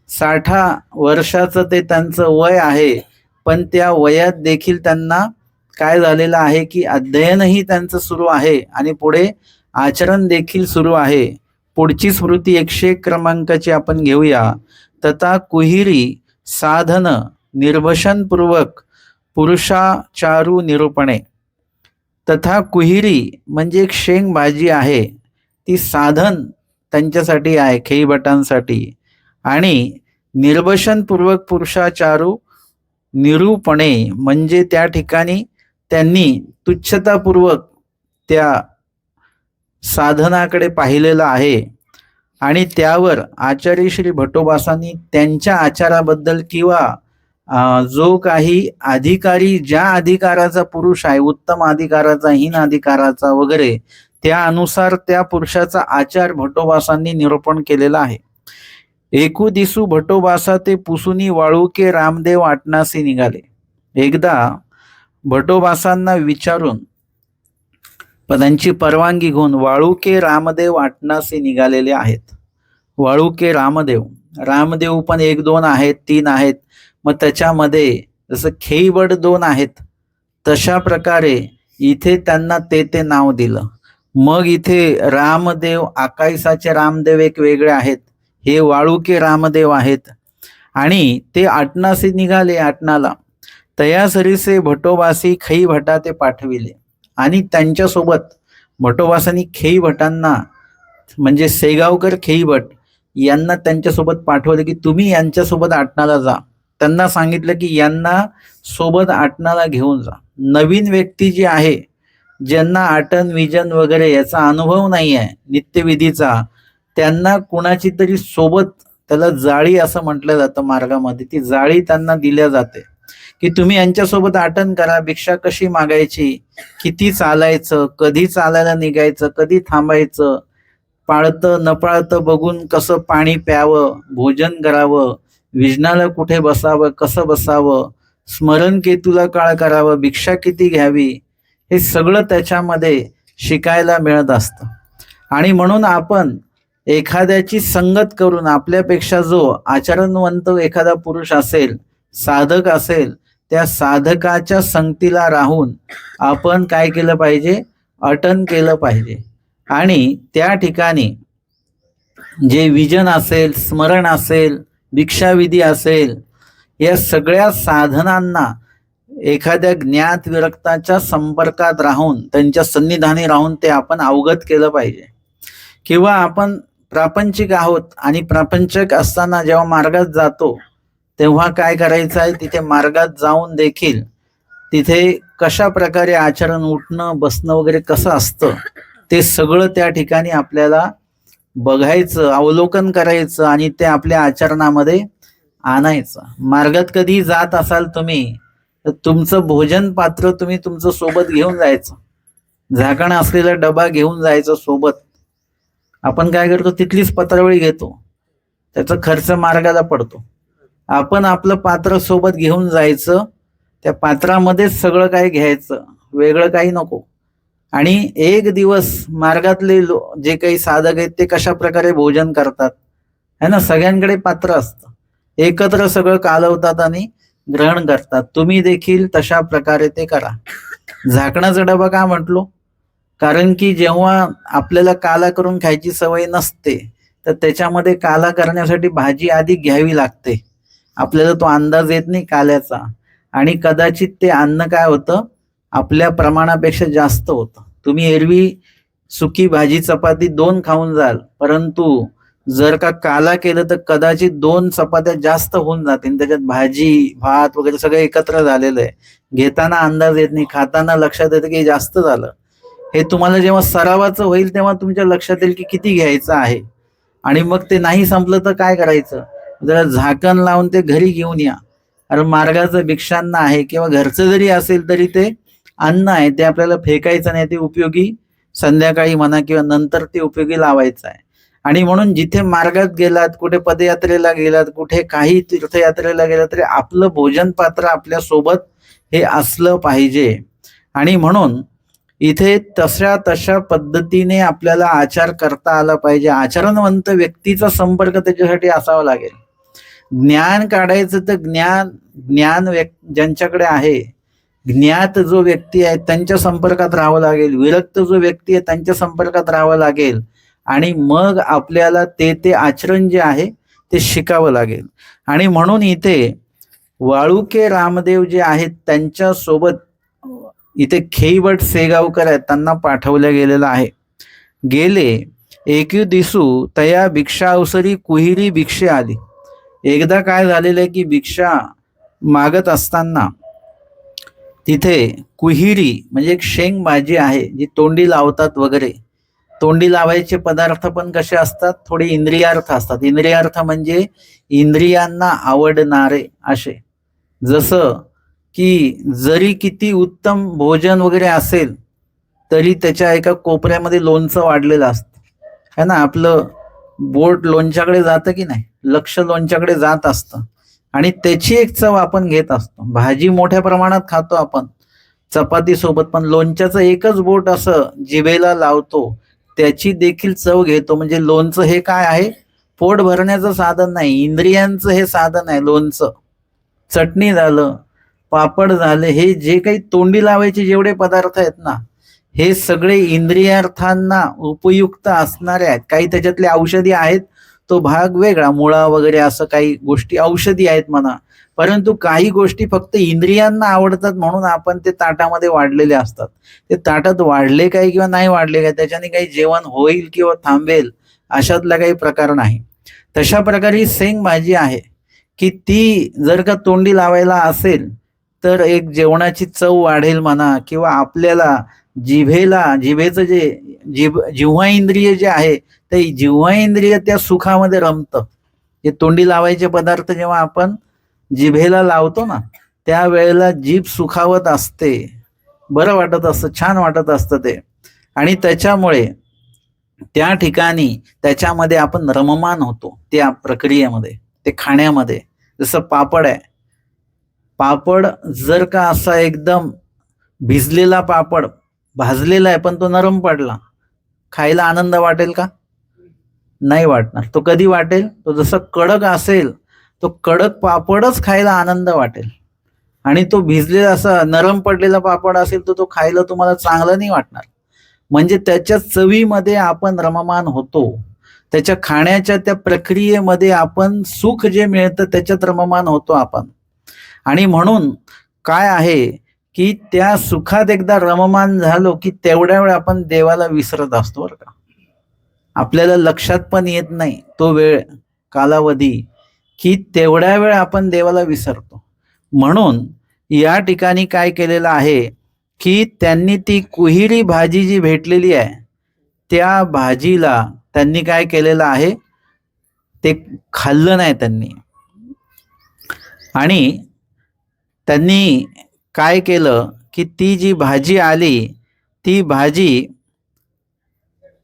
60 वर्षाचं ते त्यांचं वय आहे, पण त्या वयात देखील त्यांना काय झालेलं आहे की अध्ययनही त्यांचं सुरू आहे आणि पुढे आचरण देखील सुरू आहे. पुढची स्मृती 101 क्रमांकाची आपण घेऊया. तथा कुहिरी साधन निर्भशनपूर्वक पुरुषाचारू निरूपणे. तथा कुहिरी म्हणजे एक शेंग भाजी आहे, ती साधन त्यांच्यासाठी आहे, खेई भटांसाठी. आणि निर्भशनपूर्वक पुरुषाचारू निरूपणे म्हणजे त्या ठिकाणी त्यांनी तुच्छतापूर्वक त्या साधनाकडे पाहिलेलं आहे. आणि त्यावर आचार्य श्री भट्टोबासांनी त्यांच्या आचाराबद्दल किंवा जो काही अधिकारी, ज्या अधिकाराचा पुरुष आहे, उत्तम अधिकाराचा, हीन अधिकाराचा वगैरे, त्या अनुसार त्या पुरुषाचा आचार भट्टोबासांनी निरूपण केलेला आहे. एकू दिसू भट्टोबासा ते पुसुनी वाळुके रामदेव आटनासी निघाले. एकदा भट्टोबासांना विचारून त्यांची परवानगी घेऊन वाळुके रामदेव आटनासी निघालेले आहेत. वाळुके रामदेव, रामदेव पण 1 2 आहेत, 3 आहेत. मग त्याच्यामध्ये जसं खेईभट 2 आहेत, तशा प्रकारे इथे त्यांना ते नाव दिलं. मग इथे रामदेव, आकाईसाचे रामदेव एक वेगळे आहेत, हे वाळुके रामदेव आहेत. आणि ते आटनासी निघाले. आटनाला तयासरीसे भट्टोबासी खई भटा ते पाठविले. आणि त्यांच्यासोबत भट्टोबासांनी खेई भटांना म्हणजे सेगावकर खेई भट यांना त्यांच्यासोबत पाठवले की तुम्ही यांच्यासोबत आटनाला जा. त्यांना सांगितलं की यांना सोबत आटनाला घेऊन जा. नवीन व्यक्ती जी आहे, ज्यांना आटन विजन वगैरे याचा अनुभव नाही आहे नित्यविधीचा, त्यांना कुणाची तरी सोबत, त्याला जाळी असं म्हटलं जातं मार्गामध्ये, ती जाळी त्यांना दिल्या जाते की तुम्ही यांच्यासोबत आटन करा. भिक्षा कशी मागायची, किती चालायचं, कधी चालायला निघायचं, कधी थांबायचं, पाळतं न पाळतं बघून कसं पाणी प्यावं, भोजन करावं, विजनाला कुठे बसावं, कसं बसावं, स्मरण केतूला काळ करावं, भिक्षा किती घ्यावी, हे सगळं त्याच्यामध्ये शिकायला मिळत असतं. आणि म्हणून आपण एखाद्याची संगत करून, आपल्यापेक्षा जो आचरणवंत एखादा पुरुष असेल, साधक असेल, त्या साधकाच्या संगतीला राहून आपण काय केलं पाहिजे, अटन केलं पाहिजे. आणि त्या ठिकाणी जे विजन असेल, स्मरण असेल, दीक्षाविधी असेल, या सगळ्या साधनांना एखाद्या ज्ञात विरक्ताच्या संपर्कात राहून, त्यांच्या सन्निधानी राहून ते आपण अवगत केलं पाहिजे. किंवा आपण प्रापंचिक आहोत आणि प्रापंचिक असताना जेव्हा मार्गात जातो तेव्हा काय करायचं आहे, तिथे मार्गात जाऊन देखील तिथे कशा प्रकारे आचरण, उठणं बसणं वगैरे कसं असतं ते सगळं त्या ठिकाणी आपल्याला बघायचं, अवलोकन करायचं आणि ते आपल्या आचरणामध्ये आणायचं. मार्गात कधी जात असाल तुम्ही तर तुमचं भोजन पात्र तुम्ही तुमचं सोबत घेऊन जायचं, झाकण असलेला डबा घेऊन जायचं सोबत. आपण काय करतो, तिथलीच पत्रावळी घेतो, त्याचा खर्च मार्गाला पडतो. आपण आपलं पात्र सोबत घेऊन जायचं, त्या पात्रामध्येच सगळं काही घ्यायचं, वेगळं काही नको. आणि एक दिवस मार्गातले जे काही साधक आहेत ते कशा प्रकारे भोजन करतात है ना, सगळ्यांकडे पात्र असतं, एकत्र सगळं कालवतात आणि ग्रहण करतात. तुम्ही देखील तशा प्रकारे ते करा. झाकणाचा डबा का म्हटलो, कारण की जेव्हा आपल्याला काला करून खायची सवय नसते तर त्याच्यामध्ये काला करण्यासाठी भाजी आधी घ्यावी लागते. आपल्याला तो अंदाज येत नाही काल्याचा, आणि कदाचित ते अन्न काय होतं, आपल्या प्रमाणापेक्षा जास्त होतं. तुम्ही एरवी सुकी भाजी चपाती 2 खाऊन जाल, परंतु जर का काला केलं तर कदाचित 2 चपात्या जास्त होऊन जातील. त्याच्यात भाजी भात वगैरे सगळं एकत्र झालेलं आहे, घेताना अंदाज येत नाही, खाताना लक्षात येतं की जास्त झालं. हे तुम्हाला जेव्हा सरावाचं होईल तेव्हा तुमच्या लक्षात येईल की किती घ्यायचं आहे. आणि मग ते नाही संपलं तर काय करायचं, जरा झाकण लावून ते घरी घेऊन या. कारण मार्गाचं भिक्षान्न आहे किंवा घरचं जरी असेल तरी ते अन्न आहे, ते आपल्याला फेकायचं नाही, ते उपयोगी संध्याकाळी म्हणा किंवा नंतर ते उपयोगी लावायचं आहे. आणि म्हणून जिथे मार्गात गेलात, कुठे पदयात्रेला गेलात, कुठे काही तीर्थयात्रेला गेलात तरी आपलं भोजन पात्र आपल्या सोबत हे असलं पाहिजे. आणि म्हणून इथे तशा पद्धतीने आपल्याला आचार करता आला पाहिजे. आचरणवंत व्यक्तीचा संपर्क त्याच्यासाठी असावा लागेल. ज्ञान काढायचं तर ज्ञान ज्यांच्याकडे आहे, ज्ञात जो व्यक्ती आहे त्यांच्या संपर्कात राहावं लागेल, विरक्त जो व्यक्ती आहे त्यांच्या संपर्कात राहावं लागेल, आणि मग आपल्याला ते आचरण जे आहे ते शिकावं लागेल. आणि म्हणून इथे वाळुके रामदेव जे आहेत त्यांच्या सोबत इथे खेईभट सेगावकर आहेत, त्यांना पाठवलं गेलेलं आहे. गेले एकू दिसू तया भिक्षा अवसरी कुहिरी भिक्षे आली. एकदा काय झालेलं आहे की भिक्षा मागत असताना तिथे कुहिरी म्हणजे एक शेंग भाजी आहे जी तोंडी लावतात वगैरे. तोंडी लावायचे पदार्थ पण कसे असतात, थोडे इंद्रियार्थ असतात. इंद्रियार्थ म्हणजे इंद्रियांना आवडणारे असे. जसं की जरी किती उत्तम भोजन वगैरे असेल तरी त्याच्या एका कोपऱ्यामध्ये लोणचं वाढलेलं असतं है ना. आपलं बोट लोणच्याकडे जातं की नाही, लक्ष लोणच्याकडे जात असतं, आणि त्याची एक चव आपण घेत असतो. भाजी मोठ्या प्रमाणात खातो आपण चपाती सोबत, पण लोणच्याचं एकच बोट असं जिभेला लावतो, त्याची देखील चव घेतो. म्हणजे लोणचं हे काय आहे, पोट भरण्याचं साधन नाही, इंद्रियांचं हे साधन आहे लोणचं. चटणी झालं, पापड झाले, हे जे काही तोंडी लावायचे जेवढे पदार्थ आहेत ना, हे सगळे इंद्रियार्थांना उपयुक्त असणारे आहेत. काही त्याच्यातले औषधी आहेत, तो भाग वेगळा, मुळा वगैरे असं काही गोष्टी औषधी आहेत म्हणा, परंतु काही गोष्टी फक्त इंद्रियांना आवडतात म्हणून आपण ते ताटामध्ये वाढलेले असतात. ते ताटात वाढले काय किंवा नाही वाढले काय त्याच्याने काही जेवण होईल किंवा थांबेल अशातला काही प्रकार नाही. तशा प्रकारे ही शेंग भाजी आहे की ती जर का तोंडी लावायला असेल तर एक जेवणाची चव वाढेल म्हणा, किंवा आपल्याला जिभेचं जे जिव्हा इंद्रिय जे आहे ते जिव्हा इंद्रिय त्या सुखामध्ये रमतं. हे तोंडी लावायचे पदार्थ जेव्हा आपण जिभेला लावतो ना त्यावेळेला जीभ सुखावत असते, बरं वाटत असतं, छान वाटत असतं ते. आणि त्याच्यामुळे त्या ठिकाणी त्याच्यामध्ये आपण रममान होतो त्या प्रक्रियेमध्ये, ते खाण्यामध्ये. जसं पापड आहे, पापड जर का असा एकदम भिजलेला पापड भाजलेला आहे पण तो नरम पडला, खायला आनंद वाटेल का? नाही वाटणार. तो कधी वाटेल, तो जसं कडक असेल तो कडक पापडच खायला आनंद वाटेल, आणि तो भिजलेला असा नरम पडलेला पापड असेल तर तो खायला तुम्हाला चांगला नाही वाटणार. म्हणजे त्याच्या चवीमध्ये आपण रममान होतो, त्याच्या खाण्याच्या त्या प्रक्रियेमध्ये आपण सुख जे मिळतं त्याच्यात रममान होतो आपण. आणि म्हणून काय आहे की त्या सुखात एकदा रममान झालो की तेवढ्या वेळ आपण देवाला विसरत असतो बरं का. आपल्याला लक्षात पण येत नाही तो वेळ कालावधी की तेवढ्या वेळ आपण देवाला विसरतो. म्हणून या ठिकाणी काय केलेलं आहे की त्यांनी ती कुहिरी भाजी जी भेटलेली आहे त्या भाजीला त्यांनी काय केलेलं आहे, ते खाल्लं नाही त्यांनी. आणि त्यांनी काय केलं की ती जी भाजी आली ती भाजी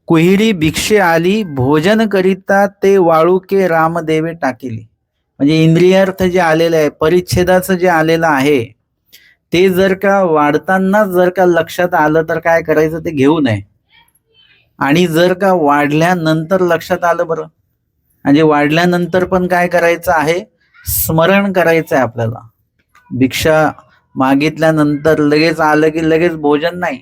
कुहिरी भिक्षे आली भोजन करिता ते वाळुके रामदेवे टाकिली. म्हणजे इंद्रियार्थ जे आलेलं आहे, परिच्छेदाचं जे आलेलं आहे ते जर का वाढताना जर का लक्षात आलं तर काय करायचं, ते घेऊ नये. आणि जर का वाढल्यानंतर लक्षात आलं बरं, म्हणजे वाढल्यानंतर पण काय करायचं आहे, स्मरण करायचं आहे आपल्याला. भिक्षा मागितल्यानंतर लगेच आलं की लगेच भोजन नाही,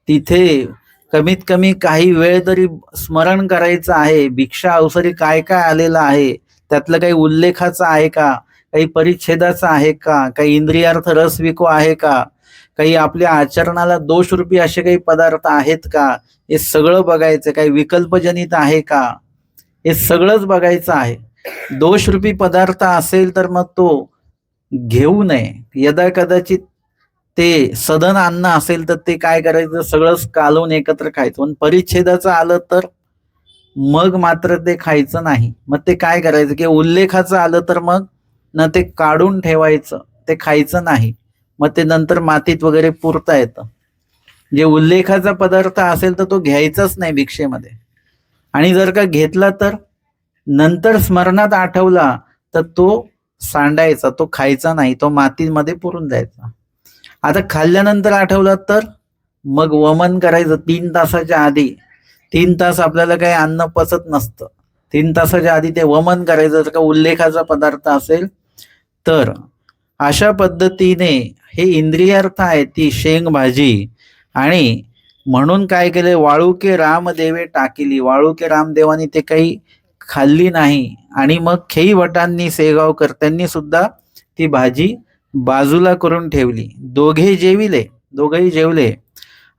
तिथे कमीत कमी काही वेळ तरी स्मरण करायचं आहे. भिक्षा अवसरी काय काय आलेलं आहे, त्यातलं काही उल्लेखाचं आहे का, काही परिच्छेदाचं आहे का, काही इंद्रियार्थ रसविको आहे का, काही आपल्या आचरणाला दोषरूपी असे काही पदार्थ आहेत का, हे सगळं बघायचं. काही विकल्पजनित आहे का, हे सगळंच बघायचं आहे. दोषरूपी पदार्थ असेल तर मग तो घेऊ नये. यदा कदाचित ते सदन अन्न असेल तर ते काय करायचं, सगळंच कालवून एकत्र खायचं. पण परिच्छेदाचं आलं तर मग मात्र ते खायचं नाही. मग ते काय करायचं की उल्लेखाचं आलं तर मग न ते काढून ठेवायचं, ते खायचं नाही. मग ते नंतर मातीत वगैरे पुरता येतं. जे उल्लेखाचा पदार्थ असेल तर तो घ्यायचाच नाही भिक्षेमध्ये. आणि जर का घेतला तर नंतर स्मरणात आठवला तर तो सांडायचा, तो खायचा नाही, तो मातीमध्ये पुरून द्यायचा. आता खाल्ल्यानंतर आठवला तर मग वमन करायचं 3 तासाच्या आधी. 3 तास आपल्याला काही अन्न पचत नसतं, 3 तासाच्या आधी ते वमन करायचं जर का उल्लेखाचा पदार्थ असेल तर. अशा पद्धतीने हे इंद्रियार्थ आहे ती शेंग भाजी. आणि म्हणून काय केले, वाळुके रामदेवे टाकिली, वाळुके रामदेवानी ते काही खाल्ली नाही. आणि मग खेई भटांनी सेगावकर त्यांनी सुद्धा ती भाजी बाजूला करून ठेवली. दोघेही जेवले.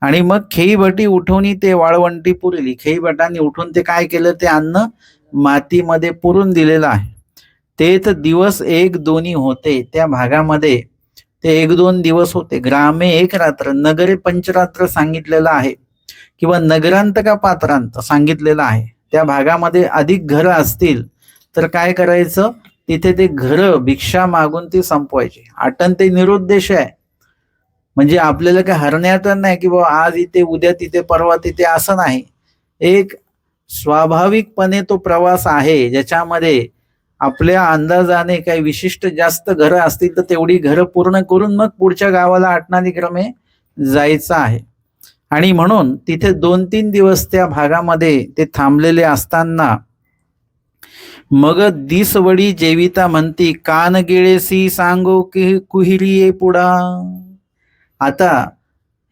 आणि मग खेई भटी उठवणी ते वाळवंटी पुरली. खेई भटांनी उठून ते काय केलं, ते अन्न मातीमध्ये पुरून दिलेलं आहे. तेच दिवस 1-2 होते त्या भागामध्ये, ते 1-2 दिवस होते. ग्रामे 1 रात्र, नगरे पंचरात्र सांगितलेलं आहे, किंवा नगरांत का पात्रांत सांगितलेलं आहे. त्या भागामध्ये अधिक घरं असतील तर काय करायचं, तिथे ते घरं भिक्षा मागून ती संपवायची. आटन ते निरुद्देश आहे. म्हणजे आपल्याला काय हरण्याचं नाही की बाबा आज इथे उद्या तिथे परवा तिथे, असं नाही. एक स्वाभाविकपणे तो प्रवास आहे ज्याच्यामध्ये आपल्या अंदाजाने काही विशिष्ट जास्त घरं असतील तर तेवढी घरं पूर्ण करून मग पुढच्या गावाला आटनादिक्रमे जायचं आहे. आणि म्हणून तिथे 2-3 दिवस त्या भागामध्ये ते थांबलेले असताना मग दिसवडी जेविता म्हणती, कान गिळेसी सांगो की कुहिरी पुढा. आता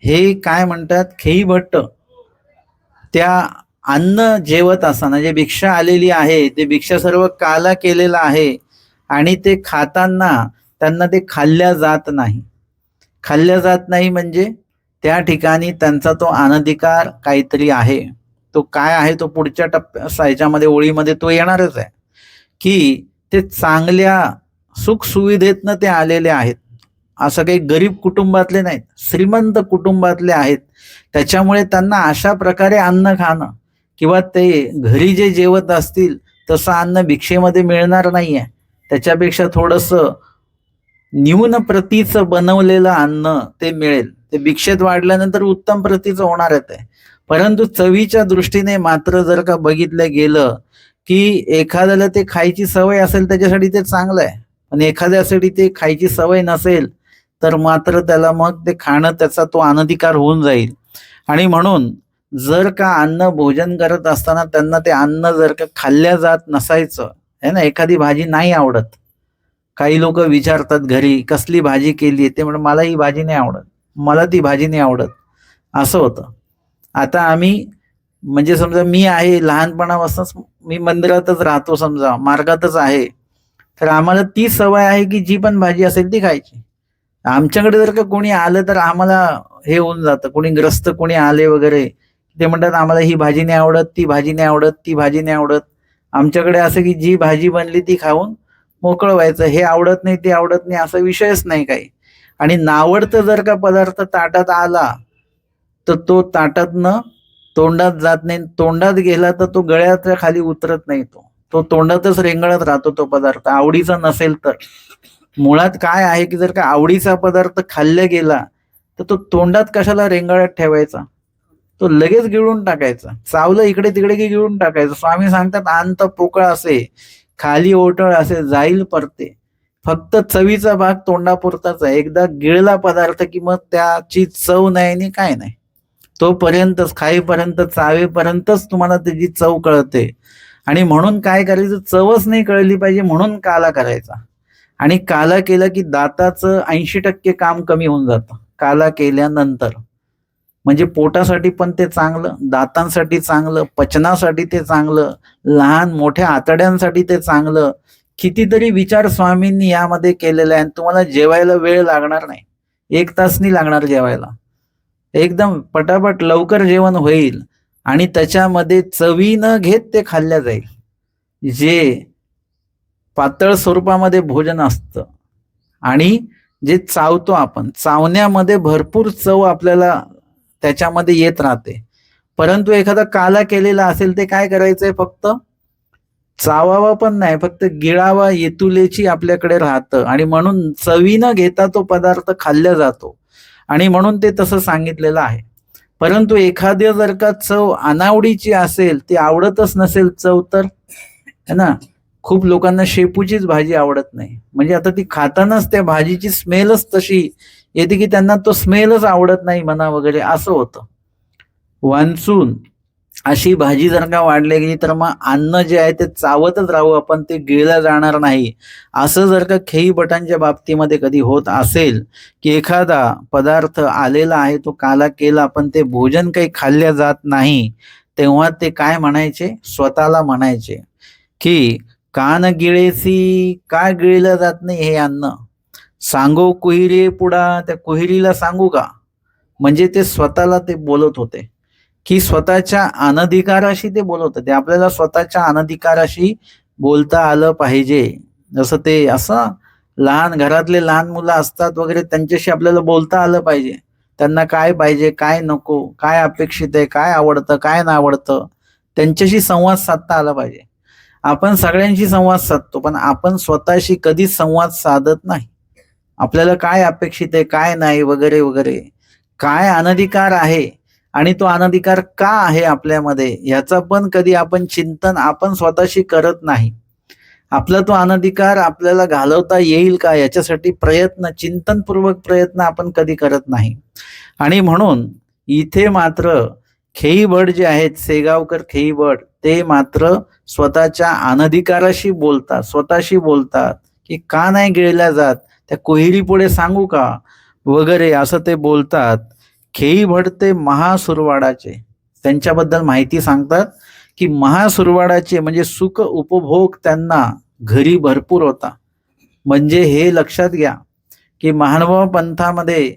हे काय म्हणतात, खेई भट्ट त्या अन्न जेवत असताना, जे भिक्षा आलेली आहे ते भिक्षा सर्व काला केलेलं आहे आणि ते खाताना त्यांना ते खाल्ल्या जात नाही. म्हणजे त्या ठिकाणी त्यांचा तो अनधिकार काहीतरी आहे. तो काय आहे तो पुढच्या ह्याच्यामध्ये ओळीमध्ये तो येणारच आहे. की ते चांगल्या सुख सुविधेतनं ते आलेले आहेत, असं काही गरीब कुटुंबातले नाहीत, श्रीमंत कुटुंबातले आहेत. त्याच्यामुळे त्यांना अशा प्रकारे अन्न खाणं, किंवा ते घरी जे जेवत असतील तसं अन्न भिक्षेमध्ये मिळणार नाहीये. त्याच्यापेक्षा थोडंसं न्यून प्रतीचं बनवलेलं अन्न ते मिळेल. ते भिक्षेत वाढल्यानंतर उत्तम प्रतीचं होणारच आहे. परंतु चवीच्या दृष्टीने मात्र जर का बघितलं गेलं की एखाद्याला ते खायची सवय असेल त्याच्यासाठी ते चांगलं आहे, पण एखाद्यासाठी ते खायची सवय नसेल तर मात्र त्याला मग ते खाणं त्याचा तो अनधिकार होऊन जाईल. आणि म्हणून जर का अन्न भोजन करत असताना त्यांना ते अन्न जर का खाल्ल्या जात नसायचं है ना, एखादी भाजी नाही आवडत, काही लोक विचारतात घरी कसली भाजी केली, ते म्हणून मला ही भाजी नाही आवडत, मला ती भाजी नाही आवडत, असं होतं. आता आम्ही म्हणजे समजा मी आहे, लहानपणापासून मी मंदिरातच राहतो, समजा मार्गातच आहे, तर आम्हाला ती सवय आहे की जी पण भाजी असेल ती खायची. आमच्याकडे जर का कोणी आलं तर आम्हाला हे होऊन जातं, कोणी ग्रस्त कोणी आले वगैरे, ते म्हणतात आम्हाला ही भाजी नाही आवडत, ती भाजी नाही आवडत, ती भाजी नाही आवडत. आमच्याकडे असं की जी भाजी बनली ती खाऊन मोकळं व्हायचं, हे आवडत नाही ते आवडत नाही असा विषयच नाही काही. आणि नावडतं जर का पदार्थ ताटात आला तर तो ताटातनं तोंडात जात नाही, तोंडात गेला तर तो गळ्याच्या खाली उतरत नाही, तो तोंडातच रेंगाळत राहतो तो पदार्थ, आवडीचा नसेल तर. मुळात काय आहे की जर का आवडीचा पदार्थ खाल्ला गेला तर तो तोंडात कशाला रेंगाळत ठेवायचा, तो लगेच गिळून टाकायचा. चावलं इकडे तिकडे की गिळून टाकायचं. स्वामी सांगतात अंत पोकळ असे खाली ओटळ असे जाईल परते. फक्त चवीचा भाग तोंडापुरताच आहे. एकदा गिळला पदार्थ की मग त्याची चव नाही आणि काय नाही. तोपर्यंतच खाईपर्यंत चावेपर्यंतच तुम्हाला त्याची चव कळते. आणि म्हणून काय करायचं, चवच नाही कळली पाहिजे म्हणून काला करायचा. आणि काला केला की दाताचं 80% काम कमी होऊन जातं काला केल्यानंतर. म्हणजे पोटासाठी पण ते चांगलं, दातांसाठी चांगलं, पचनासाठी ते चांगलं, लहान मोठ्या आतड्यांसाठी ते चांगलं. कितीतरी विचार स्वामींनी यामध्ये केलेले आहे. तुम्हाला जेवायला वेळ लागणार नाही, 1 तास नाही लागणार जेवायला. एकदम पटापट लवकर जेवण होईल आणि त्याच्यामध्ये चवीनं घेत ते खाल्ल्या जाईल. जे पातळ स्वरूपामध्ये भोजन असतं आणि जे चावतो आपण, चावण्यामध्ये भरपूर चव आपल्याला त्याच्यामध्ये येत राहते. परंतु एखादा काला केलेला असेल ते काय करायचंय, फक्त चावावा पण नाही, फक्त गिळावा येतुलेची आपल्याकडे राहतं. आणि म्हणून चवीनं घेता तो पदार्थ खाल्ला जातो आणि म्हणून ते तसं सांगितलेलं आहे. परंतु एखाद्या जर का चव अनावडीची असेल, ती आवडतच नसेल चव, तर है ना, खूप लोकांना शेपूचीच भाजी आवडत नाही. म्हणजे आता ती खातानाच त्या भाजीची स्मेलच तशी येते की त्यांना तो स्मेलच आवडत नाही म्हणा वगैरे असं होतं. वांचून अशी भाजी जर का वाढली गेली तर मग अन्न जे आहे ते चावतच राहू आपण, ते गिळलं जाणार नाही. असं जर का खेईभटांच्या बाबतीमध्ये कधी होत असेल की एखादा पदार्थ आलेला आहे तो काला केला पण ते भोजन काही खाल्ल्या जात नाही, तेव्हा ते काय म्हणायचे, स्वतःला म्हणायचे की कान गिळेसी का गिळलं जात नाही हे अन्न, सांगो कुहिरे पुढा, त्या कुहिरीला सांगू का. म्हणजे ते स्वतःला ते बोलत होते की स्वतःच्या अनधिकाराशी ते बोलत होते. आपल्याला स्वतःच्या अनधिकाराशी बोलता आलं पाहिजे. जसं ते असं लहान घरातले लहान मुलं असतात वगैरे, त्यांच्याशी आपल्याला बोलता आलं पाहिजे. त्यांना काय पाहिजे, काय नको, काय अपेक्षित आहे, काय आवडतं, काय नाही आवडतं, त्यांच्याशी संवाद साधता आला पाहिजे. आपण सगळ्यांशी संवाद साधतो पण आपण स्वतःशी कधीच संवाद साधत नाही. आपल्याला काय अपेक्षित आहे, काय नाही वगैरे वगैरे, काय अनधिकार आहे आणि तो अनधिकार का आहे आपल्यामध्ये याचा पण कधी आपण चिंतन आपण स्वतःशी करत नाही. आपला तो अनधिकार आपल्याला घालवता येईल का याच्यासाठी प्रयत्न, चिंतनपूर्वक प्रयत्न आपण कधी करत नाही. आणि म्हणून इथे मात्र खेईभट जे आहेत, सेगावकर खेईभट, ते मात्र स्वतःच्या अनधिकाराशी बोलतात, स्वतःशी बोलतात की का नाही गिळल्या जात, त्या कोहिरी पुढे सांगू का वगैरे असं ते बोलतात. खेईभट ते महासुरवाडाचे, त्यांच्याबद्दल माहिती सांगतात की महासुरवाडाचे म्हणजे सुख उपभोग त्यांना घरी भरपूर होता. म्हणजे हे लक्षात घ्या की महानुभाव पंथामध्ये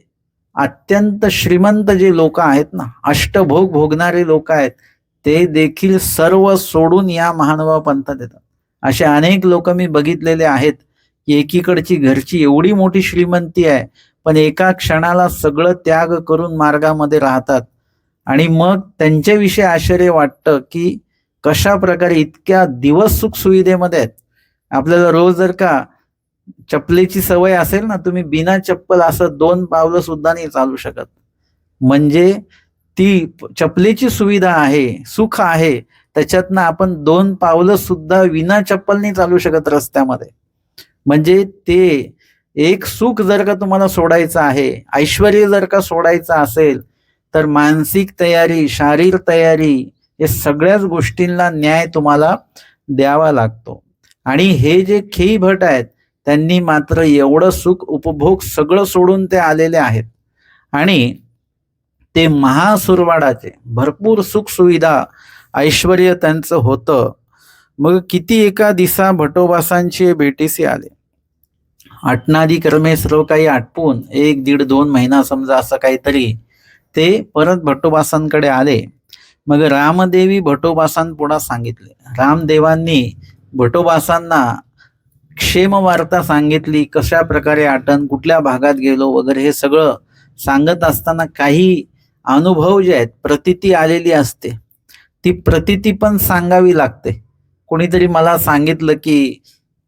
अत्यंत श्रीमंत जे लोक आहेत ना, अष्टभोग भोगणारे लोक आहेत, ते देखील सर्व सोडून या महानुभाव पंथात येतात. असे अनेक लोक मी बघितलेले आहेत की एकीकडची घरची एवढी मोठी श्रीमंती आहे पण एका क्षणाला सगळं त्याग करून मार्गामध्ये राहतात. आणि मग त्यांच्याविषयी आश्चर्य वाटतं की कशा प्रकारे इतक्या दिवस सुख सुविधेमध्ये आहेत. आपल्याला रोज जर का चपलेची सवय असेल ना, तुम्ही बिना चप्पल असं 2 पावलं सुद्धा नाही चालू शकत. म्हणजे ती चपलेची सुविधा आहे, सुख आहे, त्याच्यातनं आपण 2 पावलं सुद्धा विना चप्पल नाही चालू शकत रस्त्यामध्ये. म्हणजे ते एक सुख जर का तुम्हाला सोडायचं आहे, ऐश्वर्य जर का सोडायचं असेल, तर मानसिक तयारी, शारीरिक तयारी, हे सगळ्याच गोष्टींना न्याय तुम्हाला द्यावा लागतो. आणि हे जे खेईभट आहेत त्यांनी मात्र एवढं सुख उपभोग सगळं सोडून ते आलेले आहेत आणि ते महासुरवाडाचे भरपूर सुख सुविधा, ऐश्वर्य त्यांचं होतं. मग किती एका दिसा भटोबासांचे भेटीसी आले. आटनादी कर्मे सर्व काही आटपून 1, 1.5, 2 महिना समजा असं काहीतरी ते परत भटोबासांकडे आले. मग रामदेवी भटोबासांपुढे सांगितले. रामदेवांनी भटोबासांना क्षेम वार्ता सांगितली, कशा प्रकारे आटण, कुठल्या भागात गेलो वगैरे हे सगळं सांगत असताना काही अनुभव जे आहेत, प्रतीती आलेली असते, ती प्रतीती पण सांगावी लागते. कोणीतरी मला सांगितलं की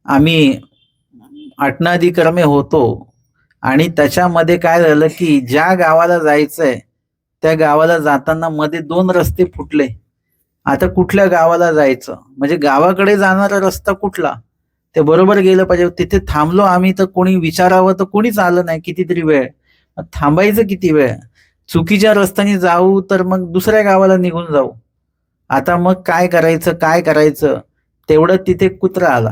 आम्ही आटनादिक्रमे होतो आणि त्याच्यामध्ये काय झालं की ज्या गावाला जायचंय त्या गावाला जाताना मध्ये 2 रस्ते फुटले. आता कुठल्या गावाला जायचं, म्हणजे गावाकडे जाणारा रस्ता कुठला ते बरोबर गेलं पाहिजे. तिथे थांबलो आम्ही तर कोणी विचारावं तर कोणीच आलं नाही. कितीतरी वेळ थांबायचं, किती वेळ. चुकीच्या रस्त्याने जाऊ तर मग दुसऱ्या गावाला निघून जाऊ. आता मग काय करायचं, काय करायचं, तेवढं तिथे कुत्रा आला.